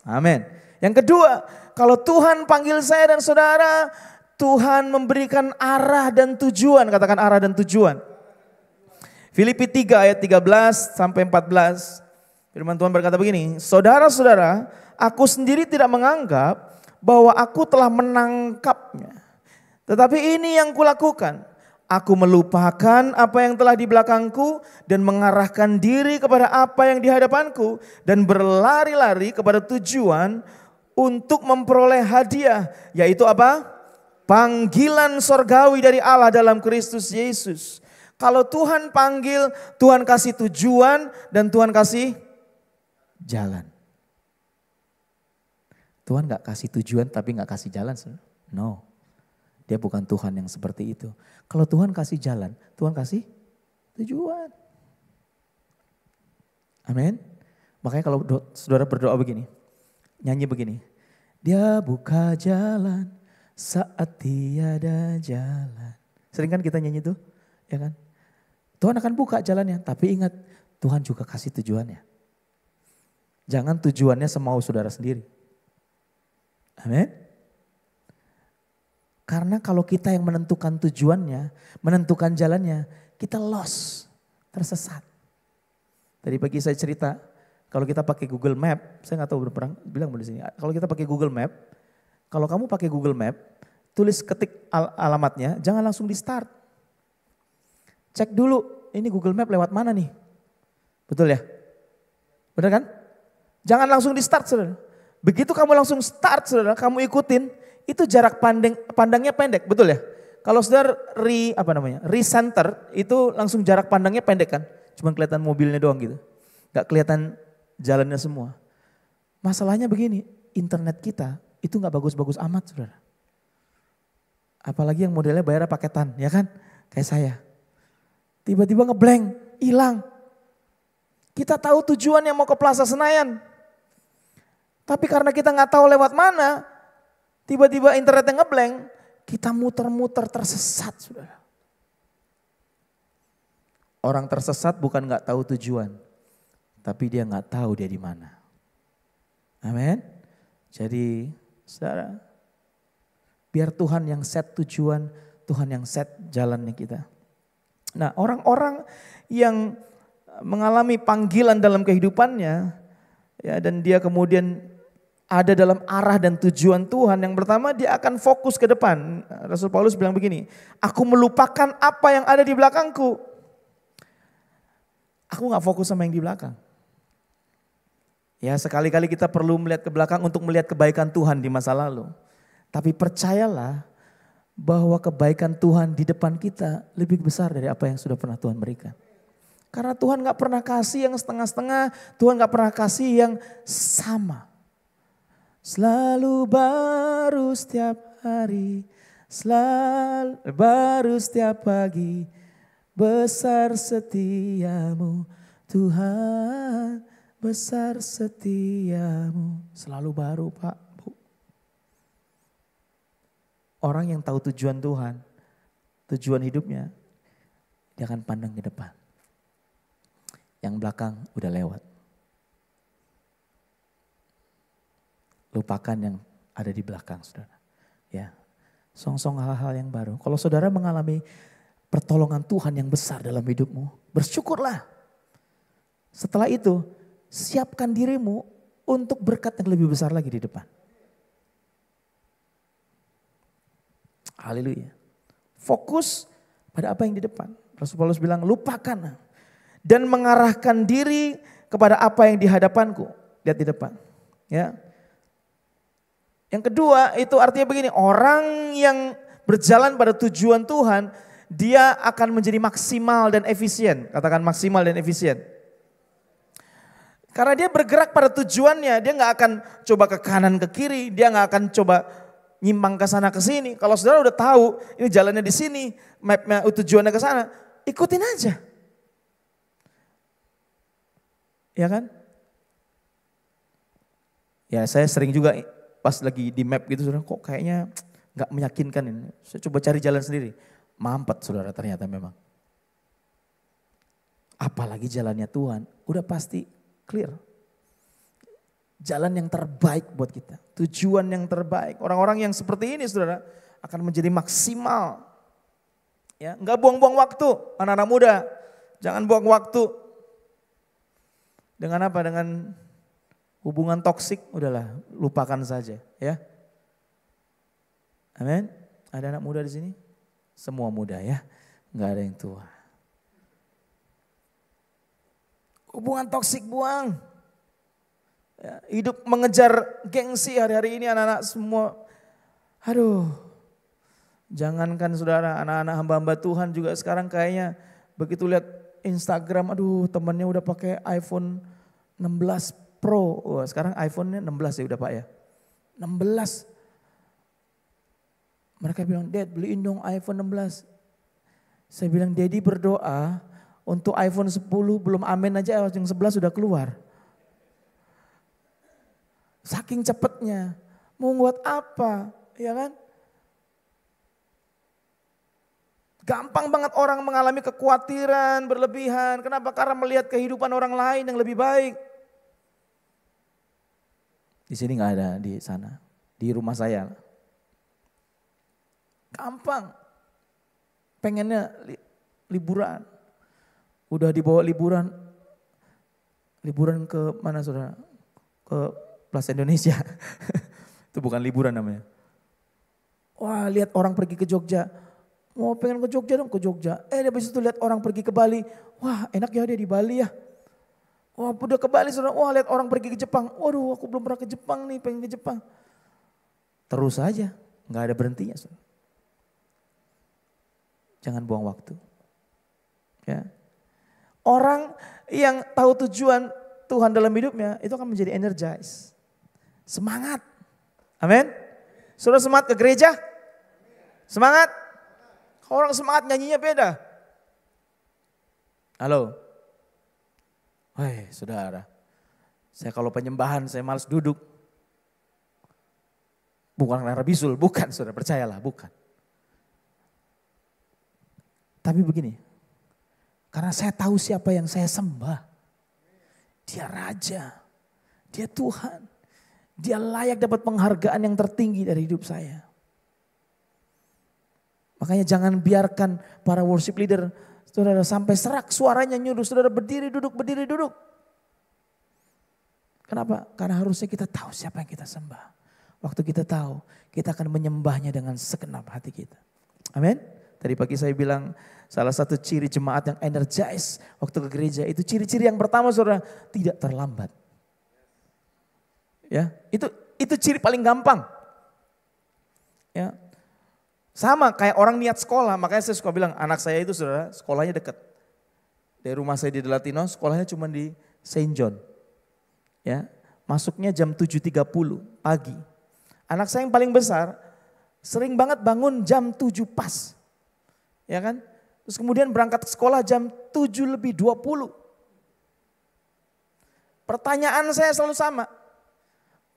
Amin. Yang kedua, kalau Tuhan panggil saya dan saudara, Tuhan memberikan arah dan tujuan. Katakan arah dan tujuan. Filipi 3 ayat 13 sampai 14. Firman Tuhan berkata begini. Saudara-saudara, aku sendiri tidak menganggap bahwa aku telah menangkapnya. Tetapi ini yang kulakukan. Aku melupakan apa yang telah di belakangku dan mengarahkan diri kepada apa yang di hadapanku. Dan berlari-lari kepada tujuan untuk memperoleh hadiah. Yaitu apa? Panggilan sorgawi dari Allah dalam Kristus Yesus. Kalau Tuhan panggil, Tuhan kasih tujuan dan Tuhan kasih jalan. Tuhan gak kasih tujuan tapi gak kasih jalan. No. Dia bukan Tuhan yang seperti itu. Kalau Tuhan kasih jalan, Tuhan kasih tujuan. Amin. Makanya kalau saudara berdoa begini, nyanyi begini. Dia buka jalan saat tiada jalan. Sering kan kita nyanyi itu, ya kan? Tuhan akan buka jalannya, tapi ingat Tuhan juga kasih tujuannya. Jangan tujuannya semau saudara sendiri. Amin. Karena kalau kita yang menentukan tujuannya, menentukan jalannya, kita lost, tersesat. Tadi pagi saya cerita, kalau kita pakai Google Map, saya nggak tahu berperang, bilang di sini. Kalau kita pakai Google Map, kalau kamu pakai Google Map, tulis ketik alamatnya, jangan langsung di start. Cek dulu, ini Google Map lewat mana nih? Betul ya? Benar kan? Jangan langsung di start, saudara. Begitu kamu langsung start, saudara, kamu ikutin, itu jarak pandangnya pendek, betul ya? Kalau saudara recenter, itu langsung jarak pandangnya pendek kan? Cuma kelihatan mobilnya doang gitu. Gak kelihatan jalannya semua. Masalahnya begini, internet kita itu gak bagus-bagus amat, saudara. Apalagi yang modelnya bayar paketan, ya kan? Kayak saya. Tiba-tiba ngeblank, hilang. Kita tahu tujuannya mau ke Plaza Senayan. Tapi karena kita gak tahu lewat mana, tiba-tiba internetnya ngeblank, kita muter-muter tersesat, saudara. Orang tersesat bukan gak tahu tujuan, tapi dia gak tahu dia di mana. Amin. Jadi saudara, biar Tuhan yang set tujuan, Tuhan yang set jalannya kita. Nah, orang-orang yang mengalami panggilan dalam kehidupannya, ya, dan dia kemudian ada dalam arah dan tujuan Tuhan, yang pertama dia akan fokus ke depan. Rasul Paulus bilang begini, aku melupakan apa yang ada di belakangku. Aku gak fokus sama yang di belakang. Ya, sekali-kali kita perlu melihat ke belakang untuk melihat kebaikan Tuhan di masa lalu. Tapi percayalah bahwa kebaikan Tuhan di depan kita lebih besar dari apa yang sudah pernah Tuhan berikan. Karena Tuhan gak pernah kasih yang setengah-setengah, Tuhan gak pernah kasih yang sama. Selalu baru setiap hari, selalu baru setiap pagi, besar setiamu Tuhan, besar setiamu. Selalu baru, Pak, Bu. Orang yang tahu tujuan Tuhan, tujuan hidupnya, dia akan pandang ke depan. Yang belakang udah lewat. Lupakan yang ada di belakang, saudara. Ya, song-song hal-hal yang baru. Kalau saudara mengalami pertolongan Tuhan yang besar dalam hidupmu, bersyukurlah. Setelah itu, siapkan dirimu untuk berkat yang lebih besar lagi di depan. Haleluya. Fokus pada apa yang di depan. Rasul Paulus bilang, lupakan dan mengarahkan diri kepada apa yang di hadapanku. Lihat di depan. Ya. Yang kedua itu artinya begini, orang yang berjalan pada tujuan Tuhan, dia akan menjadi maksimal dan efisien. Katakan maksimal dan efisien. Karena dia bergerak pada tujuannya, dia gak akan coba ke kanan ke kiri, dia gak akan coba nyimpang ke sana ke sini. Kalau saudara udah tahu ini jalannya di sini, mapnya tujuannya ke sana, ikutin aja. Ya kan? Ya, saya sering juga pas lagi di map gitu, saudara, kok kayaknya gak meyakinkan ini. Saya coba cari jalan sendiri. Mampet, saudara, ternyata memang. Apalagi jalannya Tuhan, udah pasti clear. Jalan yang terbaik buat kita. Tujuan yang terbaik. Orang-orang yang seperti ini, saudara, akan menjadi maksimal. Ya, gak buang-buang waktu, anak-anak muda. Jangan buang waktu. Dengan apa? Dengan hubungan toksik, udahlah, lupakan saja, ya. Amin. Ada anak muda di sini? Semua muda, ya. Enggak ada yang tua. Hubungan toksik buang. Ya, hidup mengejar gengsi hari-hari ini anak-anak semua. Aduh. Jangankan saudara, anak-anak hamba-hamba Tuhan juga sekarang kayaknya begitu lihat Instagram, aduh temannya udah pakai iPhone 16 Pro, wah, sekarang iPhone-nya 16 ya udah Pak ya. 16. Mereka bilang, Dad beliin dong iPhone 16. Saya bilang, Daddy berdoa untuk iPhone 10 belum amin aja yang 11 sudah keluar. Saking cepatnya, mau buat apa, ya kan? Gampang banget orang mengalami kekhawatiran berlebihan. Kenapa? Karena melihat kehidupan orang lain yang lebih baik. Di sini nggak ada, di sana, di rumah saya. Gampang, pengennya liburan. Udah dibawa liburan ke mana saudara? Ke Plaza Indonesia. Itu bukan liburan namanya. Wah, lihat orang pergi ke Jogja. Mau pengen ke Jogja dong, ke Jogja. Habis itu lihat orang pergi ke Bali. Wah, enak ya dia di Bali ya. Wah, udah ke Bali saudara. Wah, lihat orang pergi ke Jepang. Waduh, aku belum pernah ke Jepang nih, pengen ke Jepang. Terus aja, nggak ada berhentinya saudara. Jangan buang waktu. Ya. Orang yang tahu tujuan Tuhan dalam hidupnya itu akan menjadi energized. Semangat. Amin. Saudara semangat ke gereja? Semangat? Orang semangat nyanyinya beda. Halo. Woi saudara. Saya kalau penyembahan saya malas duduk. Bukan karena bisul, bukan saudara, percayalah, bukan. Tapi begini, karena saya tahu siapa yang saya sembah. Dia Raja, dia Tuhan. Dia layak dapat penghargaan yang tertinggi dari hidup saya. Makanya jangan biarkan para worship leader, saudara sampai serak suaranya nyuruh saudara berdiri duduk. Kenapa? Karena harusnya kita tahu siapa yang kita sembah. Waktu kita tahu, kita akan menyembahnya dengan segenap hati kita. Amin. Tadi pagi saya bilang salah satu ciri jemaat yang energize waktu ke gereja itu ciri-ciri yang pertama saudara, tidak terlambat. Ya, itu ciri paling gampang. Ya. Sama kayak orang niat sekolah, makanya saya suka bilang anak saya itu saudara sekolahnya dekat. Dari rumah saya di Delatino, sekolahnya cuma di Saint John. Ya, masuknya jam 7.30 pagi. Anak saya yang paling besar sering banget bangun jam 7 pas. Ya kan? Terus kemudian berangkat ke sekolah jam 7:20. Pertanyaan saya selalu sama.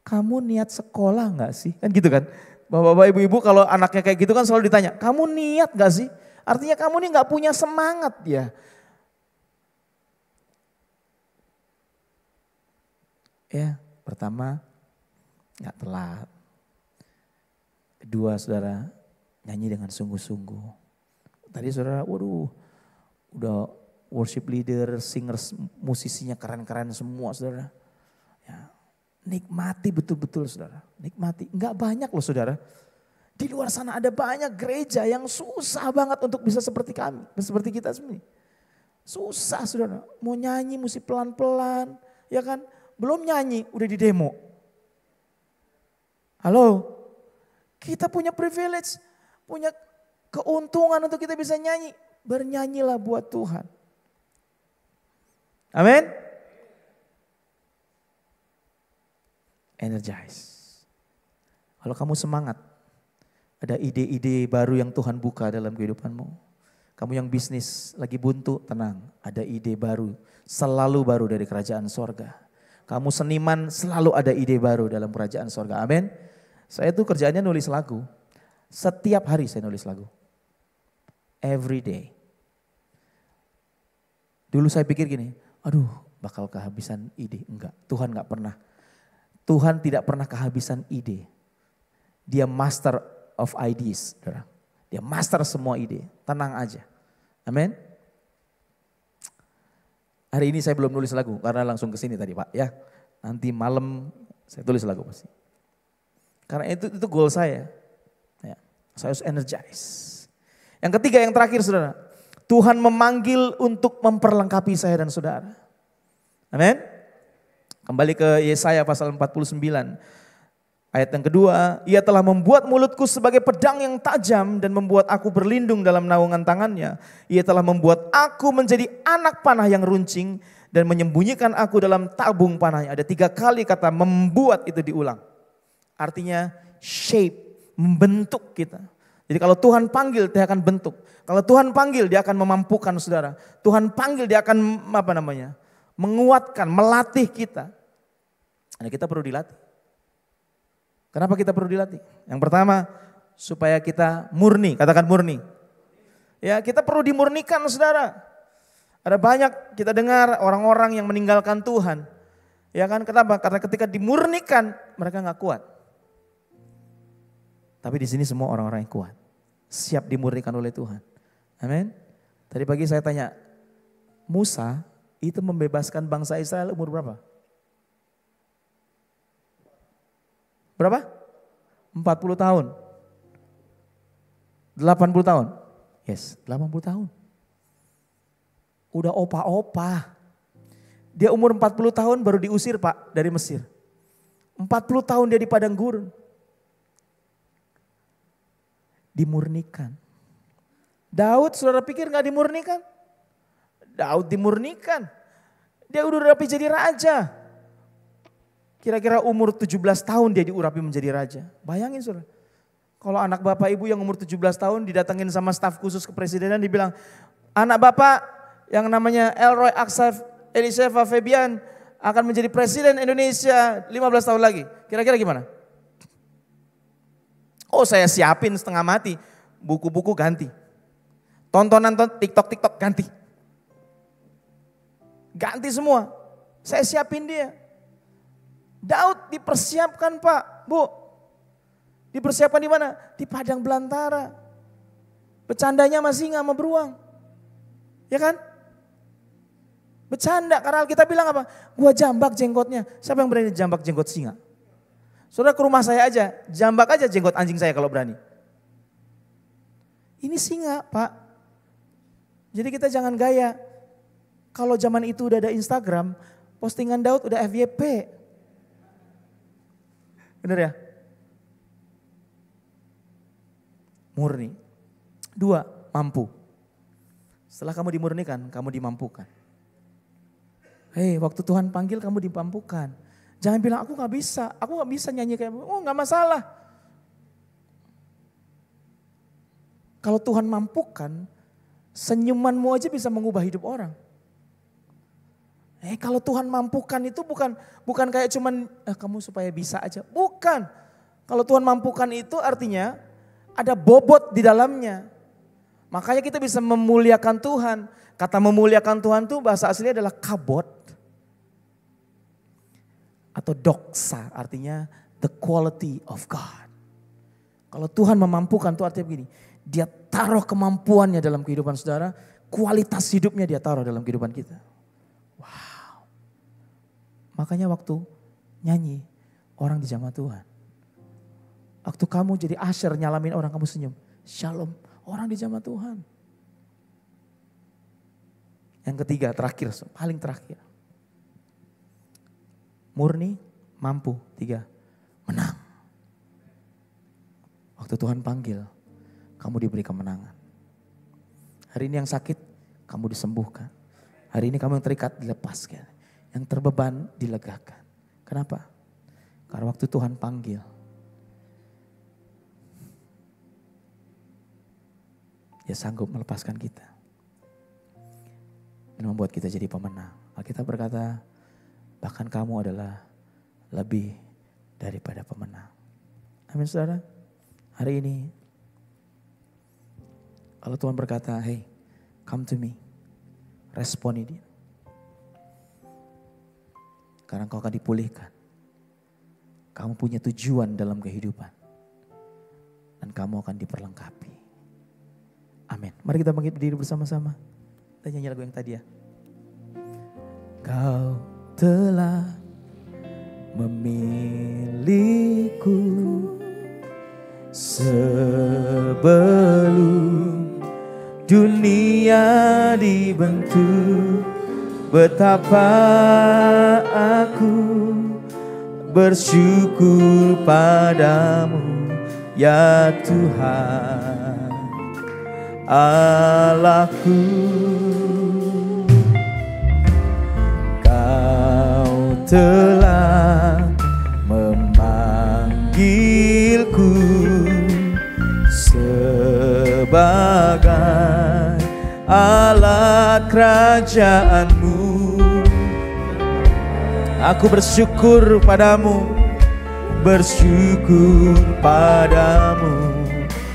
Kamu niat sekolah enggak sih? Kan gitu kan? Bapak-bapak, ibu-ibu kalau anaknya kayak gitu kan selalu ditanya, kamu niat gak sih? Artinya kamu nih gak punya semangat ya. Ya, pertama gak telat. Kedua saudara, nyanyi dengan sungguh-sungguh. Tadi saudara, waduh udah worship leader, singers, musisinya keren-keren semua saudara. Ya. Nikmati betul-betul saudara, nikmati. Enggak banyak loh saudara. Di luar sana ada banyak gereja yang susah banget untuk bisa seperti kami, seperti kita semua. Susah saudara, mau nyanyi mesti pelan-pelan, ya kan? Belum nyanyi udah di demo. Halo, kita punya privilege, punya keuntungan untuk kita bisa nyanyi. Bernyanyilah buat Tuhan. Amin. Energize. Kalau kamu semangat, ada ide-ide baru yang Tuhan buka dalam kehidupanmu. Kamu yang bisnis lagi buntu, tenang. Ada ide baru, selalu baru dari kerajaan sorga. Kamu seniman, selalu ada ide baru dalam kerajaan sorga. Amin. Saya tuh kerjaannya nulis lagu. Setiap hari saya nulis lagu. Every day. Dulu saya pikir gini, aduh bakal kehabisan ide. Enggak, Tuhan gak pernah. Tuhan tidak pernah kehabisan ide. Dia master of ideas. Dia master semua ide. Tenang aja. Amin. Hari ini saya belum nulis lagu karena langsung ke sini tadi Pak. Ya, nanti malam saya tulis lagu pasti. Karena itu goal saya. Ya, saya harus energize. Yang ketiga, yang terakhir saudara. Tuhan memanggil untuk memperlengkapi saya dan saudara. Amin. Kembali ke Yesaya pasal 49. Ayat yang kedua, ia telah membuat mulutku sebagai pedang yang tajam dan membuat aku berlindung dalam naungan tangannya. Ia telah membuat aku menjadi anak panah yang runcing dan menyembunyikan aku dalam tabung panahnya. Ada 3 kali kata membuat itu diulang. Artinya shape, membentuk kita. Jadi kalau Tuhan panggil, dia akan bentuk. Kalau Tuhan panggil, dia akan memampukan saudara. Tuhan panggil, dia akan menguatkan, melatih kita. Nah, kita perlu dilatih. Kenapa kita perlu dilatih? Yang pertama, supaya kita murni, katakan murni. Ya, kita perlu dimurnikan saudara. Ada banyak kita dengar orang-orang yang meninggalkan Tuhan. Ya kan, kenapa? Karena ketika dimurnikan, mereka gak kuat. Tapi di sini semua orang-orang yang kuat. Siap dimurnikan oleh Tuhan. Amin. Tadi pagi saya tanya, Musa itu membebaskan bangsa Israel umur berapa? Berapa? 40 tahun. 80 tahun. Yes, 80 tahun. Udah opa-opa. Dia umur 40 tahun baru diusir Pak dari Mesir. 40 tahun dia di padang gurun. Dimurnikan. Daud saudara pikir gak dimurnikan? Daud dimurnikan. Dia udah rapi jadi raja. Kira-kira umur 17 tahun dia diurapi menjadi raja. Bayangin saudara. Kalau anak bapak ibu yang umur 17 tahun didatengin sama staf khusus kepresidenan dibilang, anak bapak yang namanya Elroy Aksaf Eliseva Fabian akan menjadi presiden Indonesia 15 tahun lagi. Kira-kira gimana? Oh saya siapin setengah mati, buku-buku ganti. Tontonan TikTok ganti. Ganti semua, saya siapin dia. Daud dipersiapkan Pak, Bu. Dipersiapkan di mana? Di padang belantara. Bercandanya masih sama beruang. Ya kan? Bercanda, karena kita bilang apa? Gua jambak jenggotnya. Siapa yang berani jambak jenggot singa? Saudara ke rumah saya aja, jambak aja jenggot anjing saya kalau berani. Ini singa Pak. Jadi kita jangan gaya. Kalau zaman itu udah ada Instagram, postingan Daud udah FYP. Bener ya? Murni. 2, mampu. Setelah kamu dimurnikan, kamu dimampukan. Hei, waktu Tuhan panggil kamu dimampukan. Jangan bilang aku gak bisa nyanyi kayak, oh gak masalah. Kalau Tuhan mampukan, senyumanmu aja bisa mengubah hidup orang. Kalau Tuhan mampukan itu bukan kayak cuman kamu supaya bisa aja. Bukan. Kalau Tuhan mampukan itu artinya ada bobot di dalamnya. Makanya kita bisa memuliakan Tuhan. Kata memuliakan Tuhan itu bahasa aslinya adalah kabot. Atau doksa, artinya the quality of God. Kalau Tuhan memampukan itu artinya begini. Dia taruh kemampuannya dalam kehidupan saudara. Kualitas hidupnya dia taruh dalam kehidupan kita. Wow. Makanya waktu nyanyi, orang dijamah Tuhan. Waktu kamu jadi usher nyalamin orang, kamu senyum. Shalom, orang dijamah Tuhan. Yang ketiga, terakhir, paling terakhir. Murni, mampu. 3, menang. Waktu Tuhan panggil, kamu diberi kemenangan. Hari ini yang sakit, kamu disembuhkan. Hari ini kamu yang terikat, dilepaskan. Yang terbeban, dilegakan. Kenapa? Karena waktu Tuhan panggil, Dia sanggup melepaskan kita. Dan membuat kita jadi pemenang. Alkitab berkata, bahkan kamu adalah lebih daripada pemenang. Amin saudara. Hari ini, kalau Tuhan berkata, hey, come to me. Responi dia. Karena kau akan dipulihkan. Kamu punya tujuan dalam kehidupan. Dan kamu akan diperlengkapi. Amin. Mari kita bangkit berdiri bersama-sama. Kita nyanyi lagu yang tadi ya. Kau telah memilihku sebelum dunia dibentuk. Betapa aku bersyukur padamu ya Tuhan Allahku. Kau telah memanggilku sebelum sebagai alat kerajaan-Mu. Aku bersyukur padamu, bersyukur padamu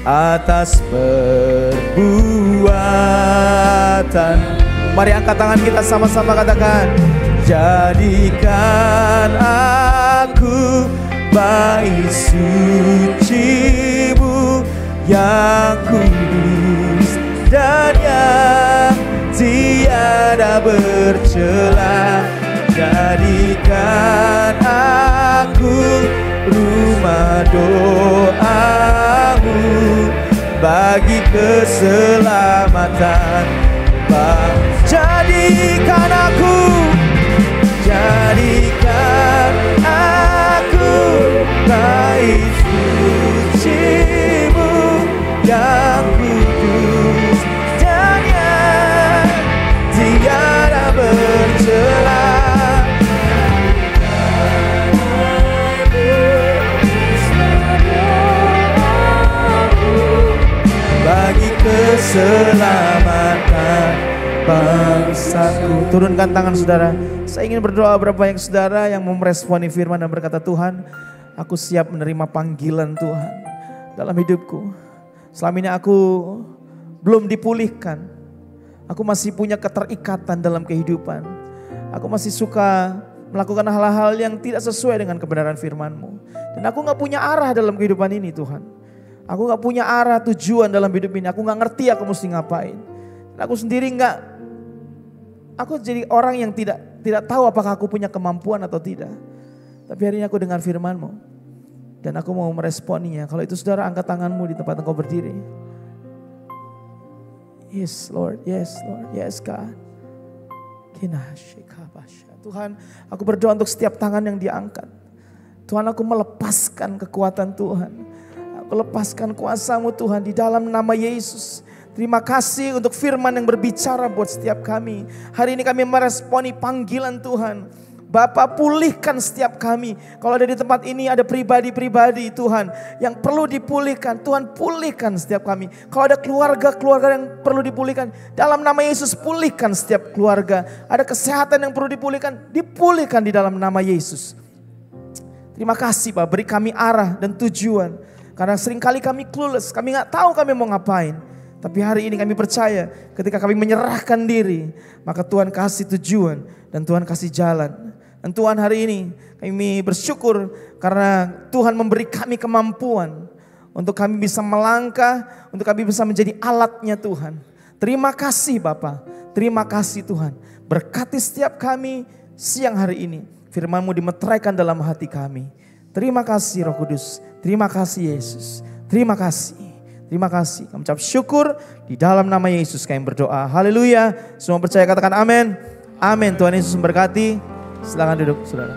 atas perbuatan. Mari angkat tangan kita sama-sama katakan, jadikan aku bait suci-Mu yang kudus dan yang tiada bercela. Jadikan aku rumah doa-Mu bagi keselamatan bangsa. Jadikan aku bait suci-Mu yang kudus dan yang tiada bercela. Bagi keselamatan bangsaku. Turunkan tangan saudara. Saya ingin berdoa berapa yang saudara yang mau meresponi firman dan berkata, Tuhan, aku siap menerima panggilan Tuhan dalam hidupku. Selama ini aku belum dipulihkan. Aku masih punya keterikatan dalam kehidupan. Aku masih suka melakukan hal-hal yang tidak sesuai dengan kebenaran firman-Mu. Dan aku gak punya arah dalam kehidupan ini Tuhan. Aku gak punya arah tujuan dalam hidup ini. Aku gak ngerti aku mesti ngapain. Dan aku sendiri aku jadi orang yang tidak tahu apakah aku punya kemampuan atau tidak. Tapi hari ini aku dengar firman-Mu. Dan aku mau meresponinya. Kalau itu saudara, angkat tanganmu di tempat engkau berdiri. Yes Lord, yes Lord, yes God. Tuhan, aku berdoa untuk setiap tangan yang diangkat. Tuhan, aku melepaskan kekuatan Tuhan. Lepaskan kuasa-Mu Tuhan di dalam nama Yesus. Terima kasih untuk firman yang berbicara buat setiap kami. Hari ini kami meresponi panggilan Tuhan. Bapa, pulihkan setiap kami. Kalau ada di tempat ini ada pribadi-pribadi Tuhan yang perlu dipulihkan, Tuhan pulihkan setiap kami. Kalau ada keluarga-keluarga yang perlu dipulihkan, dalam nama Yesus pulihkan setiap keluarga. Ada kesehatan yang perlu dipulihkan, dipulihkan di dalam nama Yesus. Terima kasih Pak, beri kami arah dan tujuan. Karena seringkali kami clueless, kami gak tahu kami mau ngapain. Tapi hari ini kami percaya ketika kami menyerahkan diri, maka Tuhan kasih tujuan dan Tuhan kasih jalan. Dan Tuhan hari ini kami bersyukur karena Tuhan memberi kami kemampuan untuk kami bisa melangkah, untuk kami bisa menjadi alatnya Tuhan. Terima kasih Bapa, terima kasih Tuhan. Berkati setiap kami siang hari ini, firman-Mu dimeteraikan dalam hati kami. Terima kasih Roh Kudus. Terima kasih Yesus. Terima kasih. Terima kasih. Kami ucap syukur di dalam nama Yesus kami berdoa. Haleluya. Semua percaya katakan amin. Amin. Tuhan Yesus memberkati. Silakan duduk saudara.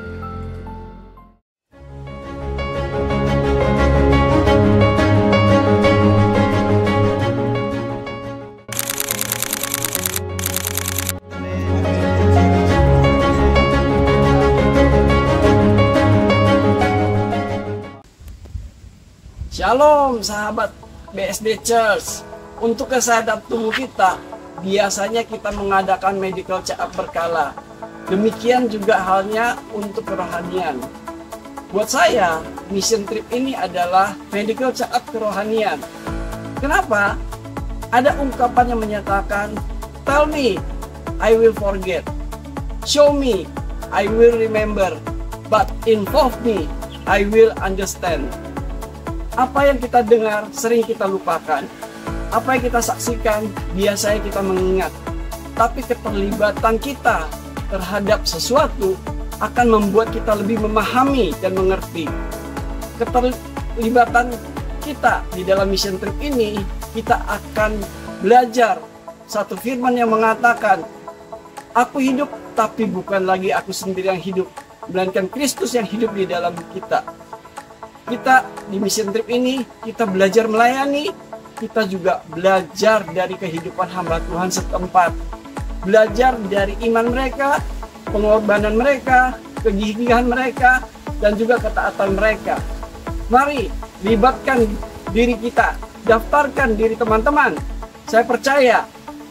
Shalom sahabat BSD Church. Untuk kesehatan tubuh kita, biasanya kita mengadakan medical check up berkala. Demikian juga halnya untuk kerohanian. Buat saya, mission trip ini adalah medical check up kerohanian. Kenapa? Ada ungkapan yang menyatakan, tell me, I will forget. Show me, I will remember. But involve me, I will understand. Apa yang kita dengar sering kita lupakan. Apa yang kita saksikan biasanya kita mengingat. Tapi keterlibatan kita terhadap sesuatu akan membuat kita lebih memahami dan mengerti. Keterlibatan kita di dalam mission trip ini, kita akan belajar satu firman yang mengatakan, aku hidup tapi bukan lagi aku sendiri yang hidup, melainkan Kristus yang hidup di dalam kita. Kita di mission trip ini, kita belajar melayani, kita juga belajar dari kehidupan hamba Tuhan setempat. Belajar dari iman mereka, pengorbanan mereka, kegigihan mereka, dan juga ketaatan mereka. Mari libatkan diri kita, daftarkan diri teman-teman Saya percaya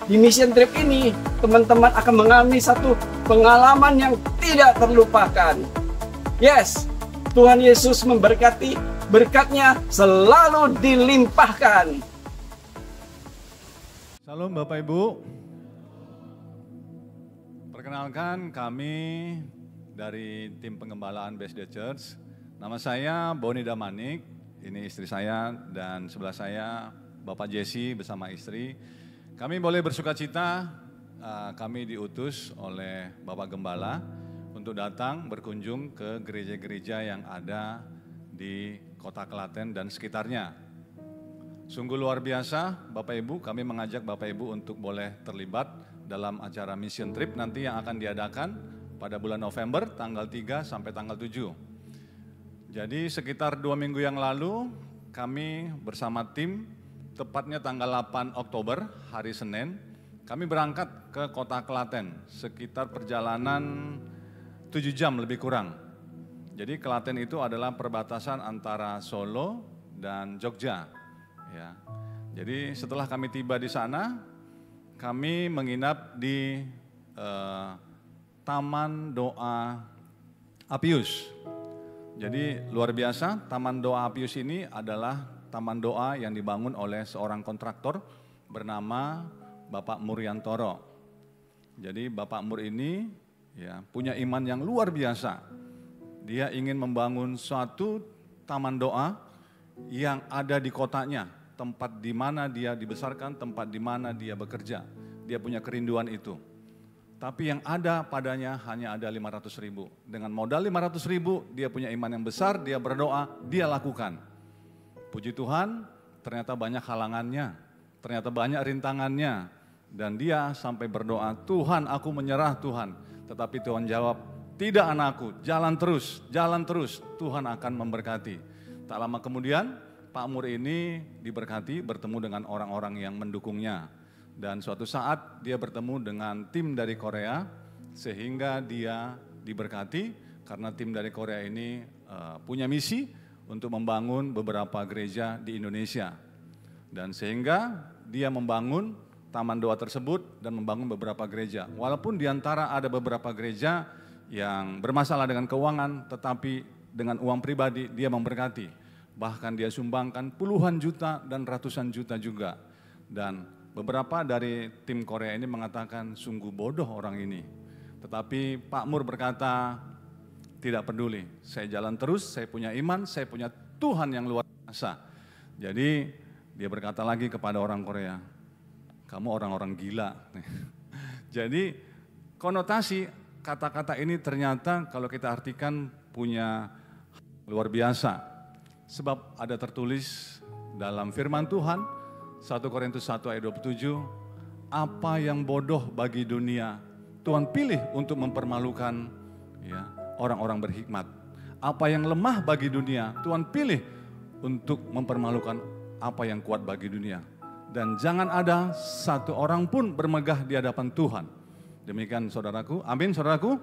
di mission trip ini teman-teman akan mengalami satu pengalaman yang tidak terlupakan. Yes, Tuhan Yesus memberkati, berkatnya selalu dilimpahkan. Salam Bapak Ibu. Perkenalkan, kami dari tim pengembalaan BSD Church. Nama saya Boni Damanik, ini istri saya, dan sebelah saya Bapak Jesse bersama istri. Kami boleh bersuka cita, kami diutus oleh Bapak Gembala untuk datang berkunjung ke gereja-gereja yang ada di Kota Klaten dan sekitarnya. Sungguh luar biasa Bapak Ibu, kami mengajak Bapak Ibu untuk boleh terlibat dalam acara mission trip nanti yang akan diadakan pada bulan November tanggal 3 sampai tanggal 7. Jadi sekitar 2 minggu yang lalu kami bersama tim, tepatnya tanggal 8 Oktober, hari Senin, kami berangkat ke Kota Klaten, sekitar perjalanan 7 jam lebih kurang. Jadi Klaten itu adalah perbatasan antara Solo dan Jogja. Ya. Jadi setelah kami tiba di sana, kami menginap di Taman Doa Apius. Jadi luar biasa, Taman Doa Apius ini adalah taman doa yang dibangun oleh seorang kontraktor bernama Bapak Muryantoro. Jadi Bapak Mur ini ya punya iman yang luar biasa. Dia ingin membangun suatu taman doa yang ada di kotanya, tempat di mana dia dibesarkan, tempat di mana dia bekerja. Dia punya kerinduan itu. Tapi yang ada padanya hanya ada 500.000. Dengan modal 500.000, dia punya iman yang besar, dia berdoa, dia lakukan. Puji Tuhan, ternyata banyak halangannya, ternyata banyak rintangannya. Dan dia sampai berdoa, Tuhan aku menyerah Tuhan. Tetapi Tuhan jawab, tidak anakku, jalan terus, Tuhan akan memberkati. Tak lama kemudian, Pak Mur ini diberkati bertemu dengan orang-orang yang mendukungnya. Dan suatu saat dia bertemu dengan tim dari Korea, sehingga dia diberkati karena tim dari Korea ini punya misi untuk membangun beberapa gereja di Indonesia. Dan sehingga dia membangun taman doa tersebut dan membangun beberapa gereja. Walaupun di antara ada beberapa gereja yang bermasalah dengan keuangan, tetapi dengan uang pribadi dia memberkati. Bahkan dia sumbangkan puluhan juta dan ratusan juta juga. Dan beberapa dari tim Korea ini mengatakan sungguh bodoh orang ini. Tetapi Pak Mur berkata, tidak peduli, saya jalan terus, saya punya iman, saya punya Tuhan yang luar biasa. Jadi dia berkata lagi kepada orang Korea, kamu orang-orang gila. Jadi konotasi kata-kata ini ternyata kalau kita artikan punya luar biasa. Sebab ada tertulis dalam firman Tuhan, 1 Korintus 1 ayat 27, apa yang bodoh bagi dunia, Tuhan pilih untuk mempermalukan ya, orang-orang berhikmat. Apa yang lemah bagi dunia, Tuhan pilih untuk mempermalukan apa yang kuat bagi dunia. Dan jangan ada satu orang pun bermegah di hadapan Tuhan. Demikian saudaraku, amin saudaraku.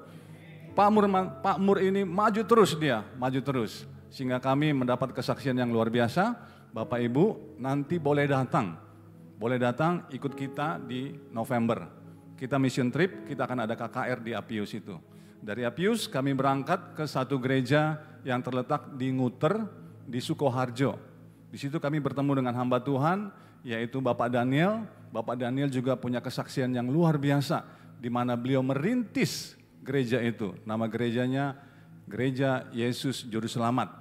Pak Mur ini maju terus dia, maju terus. Sehingga kami mendapat kesaksian yang luar biasa. Bapak Ibu nanti boleh datang ikut kita di November. Kita mission trip, kita akan ada KKR di Apius itu. Dari Apius kami berangkat ke satu gereja yang terletak di Nguter, di Sukoharjo. Di situ kami bertemu dengan hamba Tuhan, yaitu Bapak Daniel. Bapak Daniel juga punya kesaksian yang luar biasa, di mana beliau merintis gereja itu. Nama gerejanya Gereja Yesus Juru Selamat.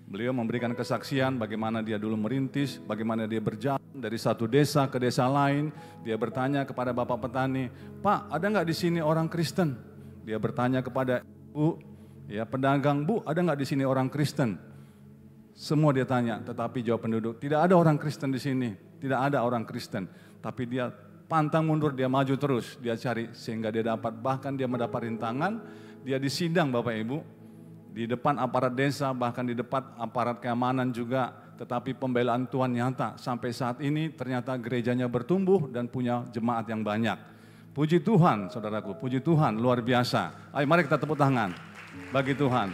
Beliau memberikan kesaksian bagaimana dia dulu merintis, bagaimana dia berjalan dari satu desa ke desa lain. Dia bertanya kepada Bapak petani, Pak, ada nggak di sini orang Kristen? Dia bertanya kepada Bu, ya pedagang, Bu, ada nggak di sini orang Kristen? Semua dia tanya, tetapi jawab penduduk, tidak ada orang Kristen di sini, tidak ada orang Kristen. Tapi dia pantang mundur, dia maju terus, dia cari sehingga dia dapat, bahkan dia mendapat rintangan, dia disidang Bapak Ibu, di depan aparat desa, bahkan di depan aparat keamanan juga, tetapi pembelaan Tuhan nyata. Sampai saat ini ternyata gerejanya bertumbuh dan punya jemaat yang banyak. Puji Tuhan, saudaraku, puji Tuhan, luar biasa. Ayo mari kita tepuk tangan bagi Tuhan.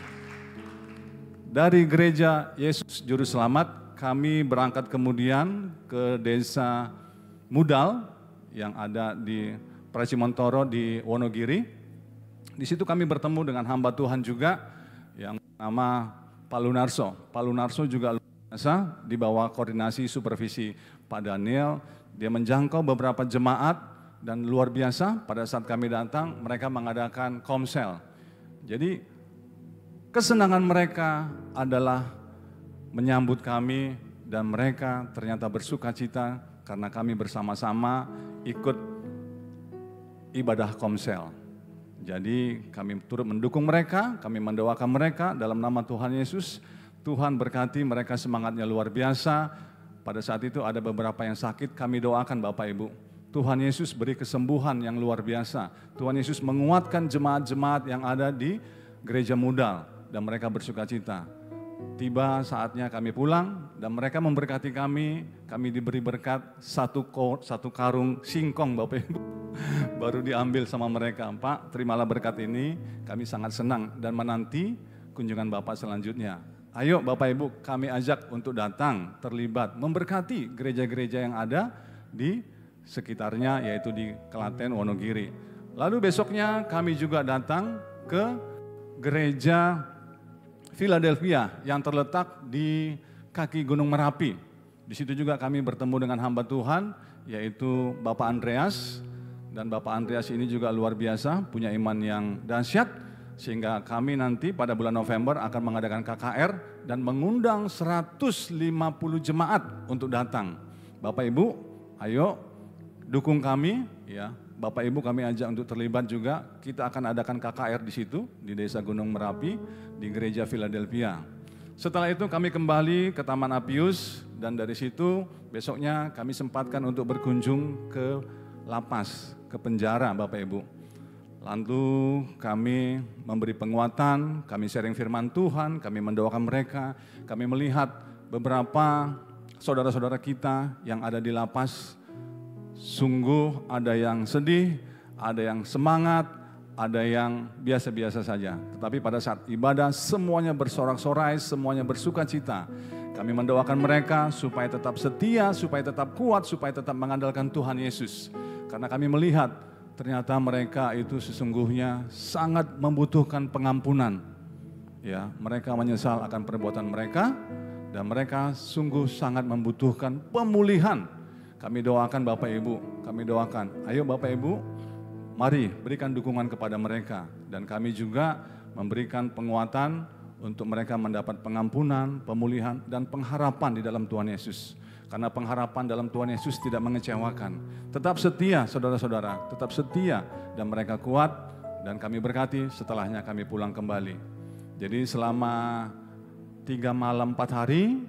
Dari Gereja Yesus Juru Selamat, kami berangkat kemudian ke desa Mudal yang ada di Pracimontoro di Wonogiri. Di situ kami bertemu dengan hamba Tuhan juga yang nama Pak Lunarso. Pak Lunarso juga luar biasa di bawah koordinasi supervisi Pak Daniel. Dia menjangkau beberapa jemaat dan luar biasa pada saat kami datang mereka mengadakan komsel. Jadi kesenangan mereka adalah menyambut kami dan mereka ternyata bersuka cita karena kami bersama-sama ikut ibadah komsel. Jadi kami turut mendukung mereka, kami mendoakan mereka dalam nama Tuhan Yesus. Tuhan berkati mereka semangatnya luar biasa. Pada saat itu ada beberapa yang sakit, kami doakan Bapak Ibu. Tuhan Yesus beri kesembuhan yang luar biasa. Tuhan Yesus menguatkan jemaat-jemaat yang ada di gereja Mudal dan mereka bersuka cita. Tiba saatnya kami pulang dan mereka memberkati kami diberi berkat satu karung singkong Bapak Ibu. Baru diambil sama mereka, Pak, terimalah berkat ini, kami sangat senang dan menanti kunjungan Bapak selanjutnya. Ayo Bapak Ibu kami ajak untuk datang, terlibat, memberkati gereja-gereja yang ada di sekitarnya yaitu di Klaten, Wonogiri. Lalu besoknya kami juga datang ke gereja Philadelphia yang terletak di kaki Gunung Merapi. Di situ juga kami bertemu dengan hamba Tuhan yaitu Bapak Andreas. Dan Bapak Andreas ini juga luar biasa, punya iman yang dahsyat. Sehingga kami nanti pada bulan November akan mengadakan KKR dan mengundang 150 jemaat untuk datang. Bapak Ibu, ayo dukung kami ya. Bapak Ibu kami ajak untuk terlibat juga. Kita akan adakan KKR di situ di Desa Gunung Merapi di Gereja Philadelphia. Setelah itu kami kembali ke Taman Apius dan dari situ besoknya kami sempatkan untuk berkunjung ke lapas, ke penjara Bapak Ibu. Lalu kami memberi penguatan, kami sharing firman Tuhan, kami mendoakan mereka, kami melihat beberapa saudara-saudara kita yang ada di lapas. Sungguh ada yang sedih, ada yang semangat, ada yang biasa-biasa saja. Tetapi pada saat ibadah semuanya bersorak-sorai, semuanya bersuka cita. Kami mendoakan mereka supaya tetap setia, supaya tetap kuat, supaya tetap mengandalkan Tuhan Yesus. Karena kami melihat ternyata mereka itu sesungguhnya sangat membutuhkan pengampunan. Ya, mereka menyesal akan perbuatan mereka dan mereka sungguh sangat membutuhkan pemulihan. Kami doakan Bapak Ibu, kami doakan. Ayo Bapak Ibu, mari berikan dukungan kepada mereka dan kami juga memberikan penguatan untuk mereka mendapat pengampunan, pemulihan dan pengharapan di dalam Tuhan Yesus. Karena pengharapan dalam Tuhan Yesus tidak mengecewakan. Tetap setia saudara-saudara, tetap setia dan mereka kuat dan kami berkati setelahnya kami pulang kembali. Jadi selama 3 malam 4 hari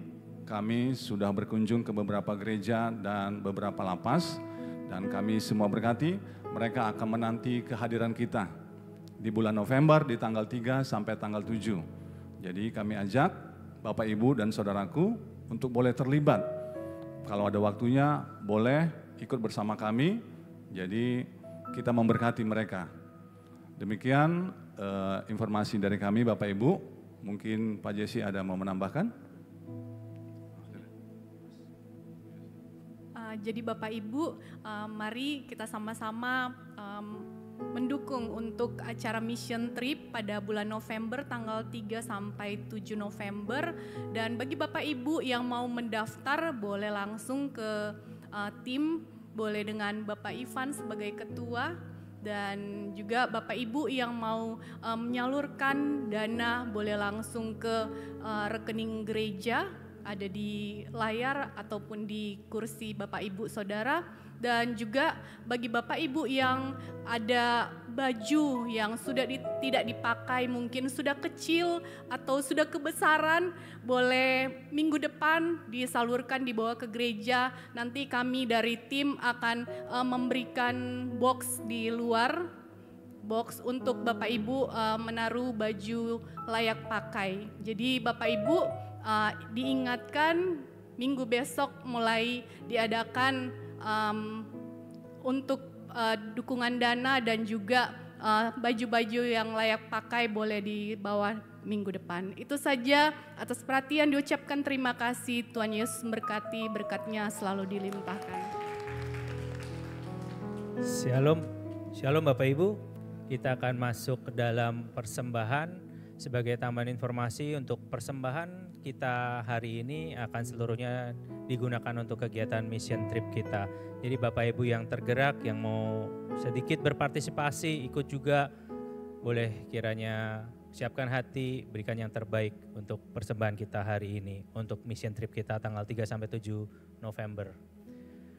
kami sudah berkunjung ke beberapa gereja dan beberapa lapas. Dan kami semua berkati mereka akan menanti kehadiran kita di bulan November di tanggal 3 sampai tanggal 7. Jadi kami ajak Bapak Ibu dan saudaraku untuk boleh terlibat. Kalau ada waktunya boleh ikut bersama kami, jadi kita memberkati mereka. Demikian informasi dari kami Bapak Ibu, mungkin Pak Jesse ada mau menambahkan? Jadi Bapak Ibu, mari kita sama-sama mendukung untuk acara mission trip pada bulan November tanggal 3 sampai 7 November. Dan bagi Bapak Ibu yang mau mendaftar boleh langsung ke tim, boleh dengan Bapak Ivan sebagai ketua. Dan juga Bapak Ibu yang mau menyalurkan dana boleh langsung ke rekening gereja, ada di layar ataupun di kursi Bapak Ibu Saudara. Dan juga bagi Bapak Ibu yang ada baju yang sudah tidak dipakai, mungkin sudah kecil atau sudah kebesaran, boleh minggu depan disalurkan dibawa ke gereja. Nanti kami dari tim akan memberikan box di luar, box untuk Bapak Ibu menaruh baju layak pakai. Jadi Bapak Ibu diingatkan minggu besok mulai diadakan untuk dukungan dana dan juga baju-baju yang layak pakai boleh dibawa minggu depan. Itu saja, atas perhatian diucapkan terima kasih. Tuhan Yesus memberkati, berkatnya selalu dilimpahkan. Shalom Bapak Ibu. Kita akan masuk ke dalam persembahan. Sebagai tambahan informasi, untuk persembahan kita hari ini akan seluruhnya digunakan untuk kegiatan mission trip kita. Jadi Bapak Ibu yang tergerak, yang mau sedikit berpartisipasi, ikut juga, boleh kiranya siapkan hati, berikan yang terbaik untuk persembahan kita hari ini, untuk mission trip kita tanggal 3-7 November.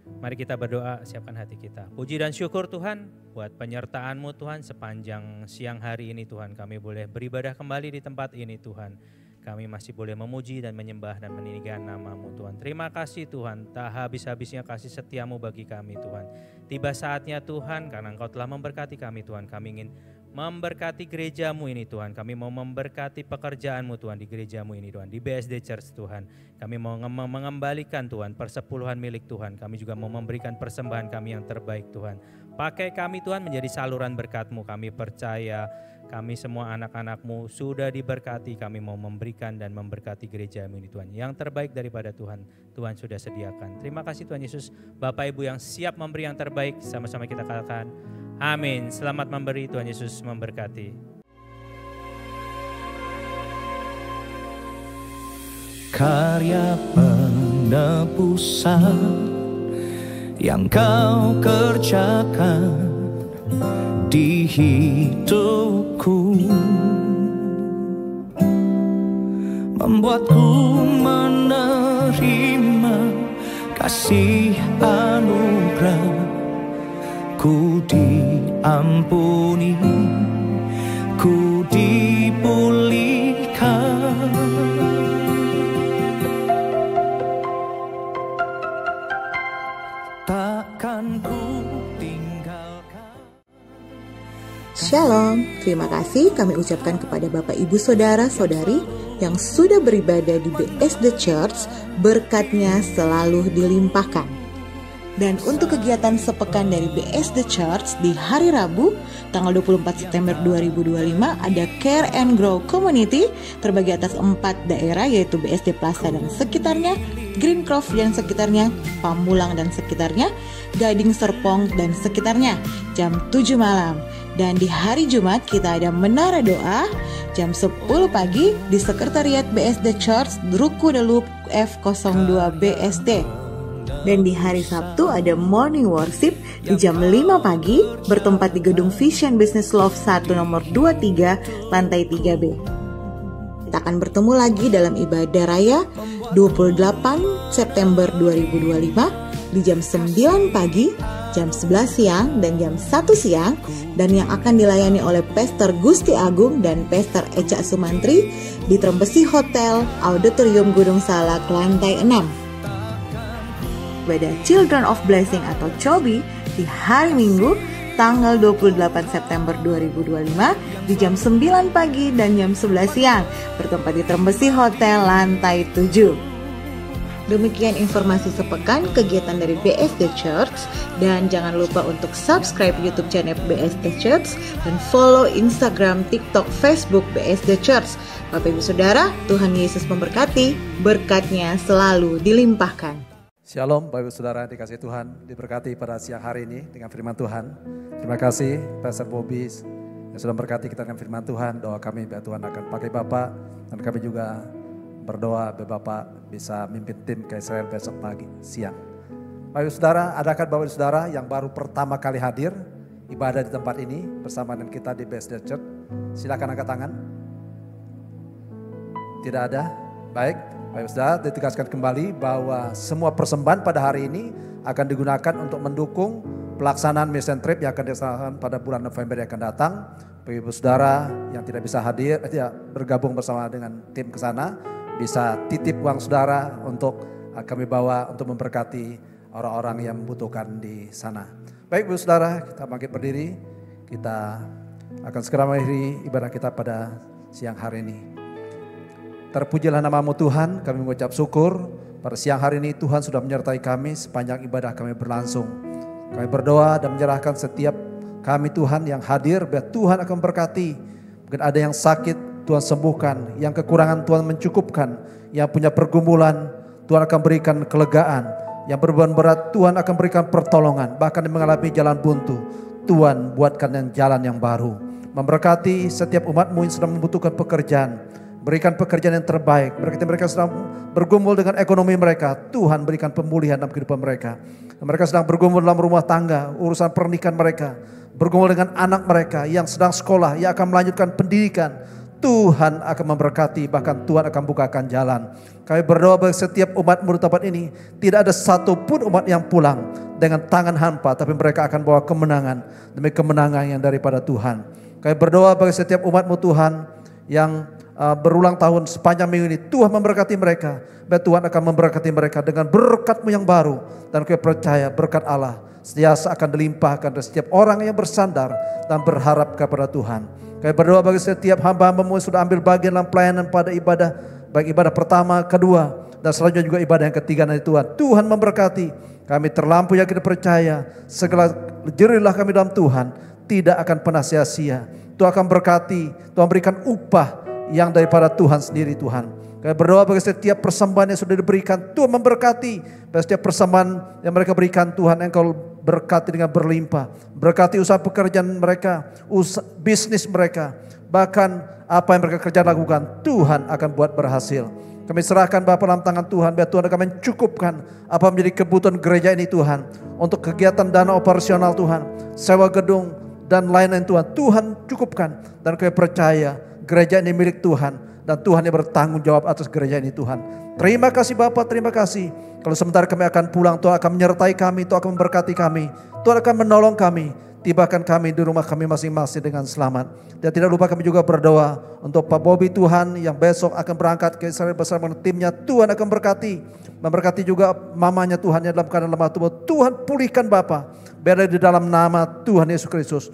Mari kita berdoa, siapkan hati kita. Puji dan syukur Tuhan buat penyertaan-Mu Tuhan sepanjang siang hari ini Tuhan. Kami boleh beribadah kembali di tempat ini Tuhan. Kami masih boleh memuji dan menyembah dan meninggikan nama-Mu Tuhan. Terima kasih Tuhan, tak habis-habisnya kasih setia-Mu bagi kami Tuhan. Tiba saatnya Tuhan, karena Engkau telah memberkati kami Tuhan. Kami ingin memberkati gereja-Mu ini Tuhan. Kami mau memberkati pekerjaan-Mu Tuhan di gereja-Mu ini Tuhan. Di BSD Church Tuhan. Kami mau mengembalikan Tuhan persepuluhan milik Tuhan. Kami juga mau memberikan persembahan kami yang terbaik Tuhan. Pakai kami Tuhan menjadi saluran berkat-Mu. Kami percaya kami semua anak-anak-Mu sudah diberkati. Kami mau memberikan dan memberkati gereja-Mu ini Tuhan. Yang terbaik daripada Tuhan, Tuhan sudah sediakan. Terima kasih Tuhan Yesus. Bapak Ibu yang siap memberi yang terbaik, sama-sama kita katakan amin. Selamat memberi, Tuhan Yesus memberkati. Karya penebusan yang Kau kerjakan di hidupku, membuatku menerima kasih anugerah. Ku diampuni, ku dipulihkan. Takkan ku tinggalkan. Shalom, terima kasih kami ucapkan kepada Bapak Ibu Saudara-saudari yang sudah beribadah di BSD Church, berkatnya selalu dilimpahkan. Dan untuk kegiatan sepekan dari BSD Church di hari Rabu tanggal 24 September 2025 ada Care and Grow Community terbagi atas 4 daerah, yaitu BSD Plaza dan sekitarnya, Greencroft dan sekitarnya, Pamulang dan sekitarnya, Gading Serpong dan sekitarnya, jam 7 malam. Dan di hari Jumat kita ada Menara Doa jam 10 pagi di Sekretariat BSD Church, Ruku The Loop F02 BSD. Dan di hari Sabtu ada Morning Worship di jam 5 pagi bertempat di gedung Vision Business Love 1 nomor 23 lantai 3B. Kita akan bertemu lagi dalam ibadah raya 28 September 2025 di jam 9 pagi, jam 11 siang, dan jam 1 siang, dan yang akan dilayani oleh Pastor Gusti Agung dan Pastor Eca Sumantri di Trembesi Hotel Auditorium Gunung Salak lantai 6. Ibadah Children of Blessing atau CHOBI di hari Minggu tanggal 28 September 2025 di jam 9 pagi dan jam 11 siang bertempat di Trembesi Hotel lantai 7. Demikian informasi sepekan kegiatan dari BSD Church, dan jangan lupa untuk subscribe YouTube channel BSD Church dan follow Instagram, TikTok, Facebook BSD Church. Bapak Ibu Saudara, Tuhan Yesus memberkati, berkatnya selalu dilimpahkan. Shalom Bapak Ibu Saudara dikasih Tuhan, diberkati pada siang hari ini dengan firman Tuhan. Terima kasih Pastor Bobby yang sudah memberkati kita dengan firman Tuhan. Doa kami biar Tuhan akan pakai Bapak, dan kami juga berdoa biar Bapak bisa mimpin tim ke Israel besok pagi, siang. Bapak Ibu Saudara, adakah Bapak Ibu Saudara yang baru pertama kali hadir ibadah di tempat ini bersama dengan kita di BSD Church? Silakan angkat tangan. Tidak ada? Baik. Bapak Saudara, ditegaskan kembali bahwa semua persembahan pada hari ini akan digunakan untuk mendukung pelaksanaan mission trip yang akan dilaksanakan pada bulan November yang akan datang. Bapak Ibu Saudara yang tidak bisa hadir, bergabung bersama dengan tim ke sana, bisa titip uang saudara untuk kami bawa untuk memberkati orang-orang yang membutuhkan di sana. Baik Ibu Saudara, kita bangkit berdiri, kita akan segera mengakhiri ibadah kita pada siang hari ini. Terpujilah nama-Mu Tuhan, kami mengucap syukur pada siang hari ini Tuhan sudah menyertai kami sepanjang ibadah kami berlangsung. Kami berdoa dan menyerahkan setiap kami Tuhan yang hadir, biar Tuhan akan berkati. Mungkin ada yang sakit, Tuhan sembuhkan. Yang kekurangan Tuhan mencukupkan. Yang punya pergumulan, Tuhan akan berikan kelegaan. yang berbeban berat, Tuhan akan berikan pertolongan. Bahkan yang mengalami jalan buntu, Tuhan buatkan yang jalan yang baru. Memberkati setiap umat-Mu yang sedang membutuhkan pekerjaan. Berikan pekerjaan yang terbaik. Mereka sedang bergumul dengan ekonomi mereka. Tuhan berikan pemulihan dalam kehidupan mereka. Mereka sedang bergumul dalam rumah tangga, urusan pernikahan mereka. Bergumul dengan anak mereka yang sedang sekolah, yang akan melanjutkan pendidikan. Tuhan akan memberkati, bahkan Tuhan akan bukakan jalan. Kami berdoa bagi setiap umat-Mu di tempat ini. Tidak ada satupun umat yang pulang dengan tangan hampa, tapi mereka akan bawa kemenangan demi kemenangan yang daripada Tuhan. Kami berdoa bagi setiap umat-Mu Tuhan yang berulang tahun sepanjang minggu ini. Tuhan memberkati mereka. Dan Tuhan akan memberkati mereka dengan berkat-Mu yang baru. Dan kami percaya berkat Allah setiasa akan dilimpahkan dari setiap orang yang bersandar dan berharap kepada Tuhan. Kami berdoa bagi setiap hamba-hamba-Mu yang sudah ambil bagian dalam pelayanan pada ibadah, baik ibadah pertama, kedua, dan selanjutnya juga ibadah yang ketiga nanti Tuhan. Tuhan memberkati. Kami terlampau yakin percaya segala jerilah kami dalam Tuhan tidak akan pernah sia-sia. Tuhan akan berkati, Tuhan berikan upah yang daripada Tuhan sendiri Tuhan. Kami berdoa bagi setiap persembahan yang sudah diberikan, Tuhan memberkati. Bagi setiap persembahan yang mereka berikan Tuhan, Engkau berkati dengan berlimpah. Berkati usaha pekerjaan mereka, bisnis mereka. Bahkan apa yang mereka kerja lakukan, Tuhan akan buat berhasil. Kami serahkan Bapa dalam tangan Tuhan, biar Tuhan akan mencukupkan apa menjadi kebutuhan gereja ini Tuhan. Untuk kegiatan dana operasional Tuhan, sewa gedung dan lain-lain Tuhan, Tuhan cukupkan. Dan kami percaya gereja ini milik Tuhan, dan Tuhan yang bertanggung jawab atas gereja ini Tuhan. Terima kasih Bapak, terima kasih. Kalau sebentar kami akan pulang, Tuhan akan menyertai kami, Tuhan akan memberkati kami, Tuhan akan menolong kami. Tibakan kami di rumah kami masing-masing dengan selamat. Dan tidak lupa kami juga berdoa untuk Pak Bobby Tuhan yang besok akan berangkat ke Israel bersama timnya. Tuhan akan berkati. Memberkati juga mamanya Tuhan yang dalam keadaan lemah tubuh. Tuhan pulihkan Bapak. Biar di dalam nama Tuhan Yesus Kristus,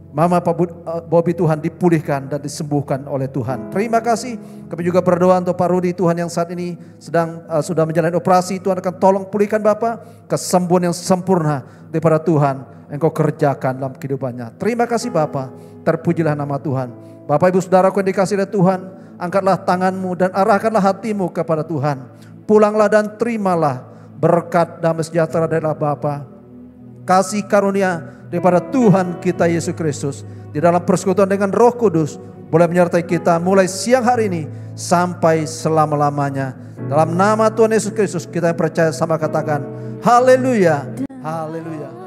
Mama Pak Bobby Tuhan dipulihkan dan disembuhkan oleh Tuhan. Terima kasih. Kami juga berdoa untuk Pak Rudi Tuhan yang saat ini sedang sudah menjalani operasi. Tuhan akan tolong pulihkan Bapak. Kesembuhan yang sempurna daripada Tuhan Engkau kerjakan dalam kehidupannya. Terima kasih Bapak. Terpujilah nama Tuhan. Bapak Ibu Saudaraku yang dikasihi oleh Tuhan, angkatlah tanganmu dan arahkanlah hatimu kepada Tuhan. Pulanglah dan terimalah berkat damai sejahtera dari Bapa, kasih karunia daripada Tuhan kita Yesus Kristus di dalam persekutuan dengan Roh Kudus boleh menyertai kita mulai siang hari ini sampai selama-lamanya. Dalam nama Tuhan Yesus Kristus kita yang percaya sama katakan haleluya, haleluya.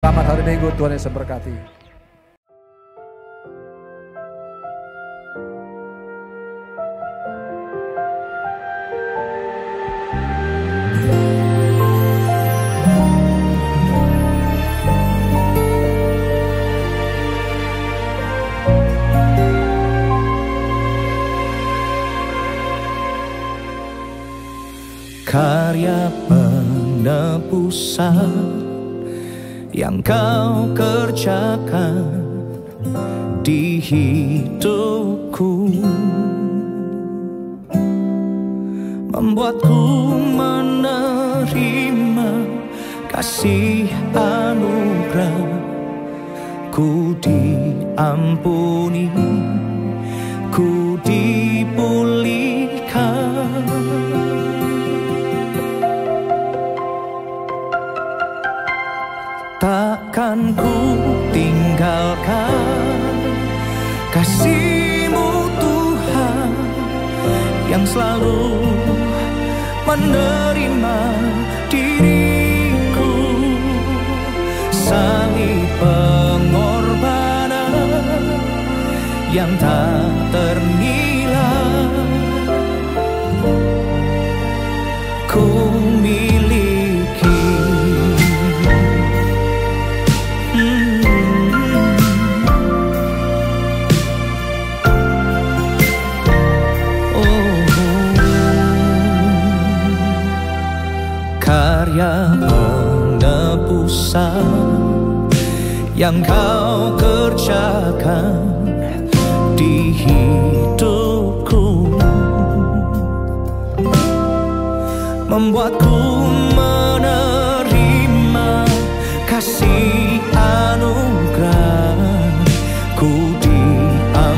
Selamat hari Minggu, Tuhan Yesus berkati. Karya penebusan yang kau kerjakan di hidupku membuatku menerima kasih anugerah. Ku diampuni, ku dipulihkan. Takkan ku tinggalkan kasih-Mu Tuhan yang selalu menerima diriku. salib pengorbanan yang tak ternilai ku miliki. Karya penebusan yang kau kerjakan di hidupku membuatku menerima kasih anugerah. Ku diampuni,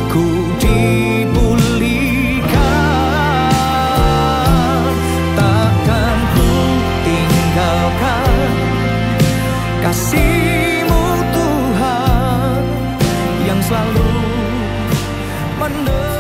ku dipulihkan, takkan ku tinggalkan kasih-Mu Tuhan yang selalu menerima.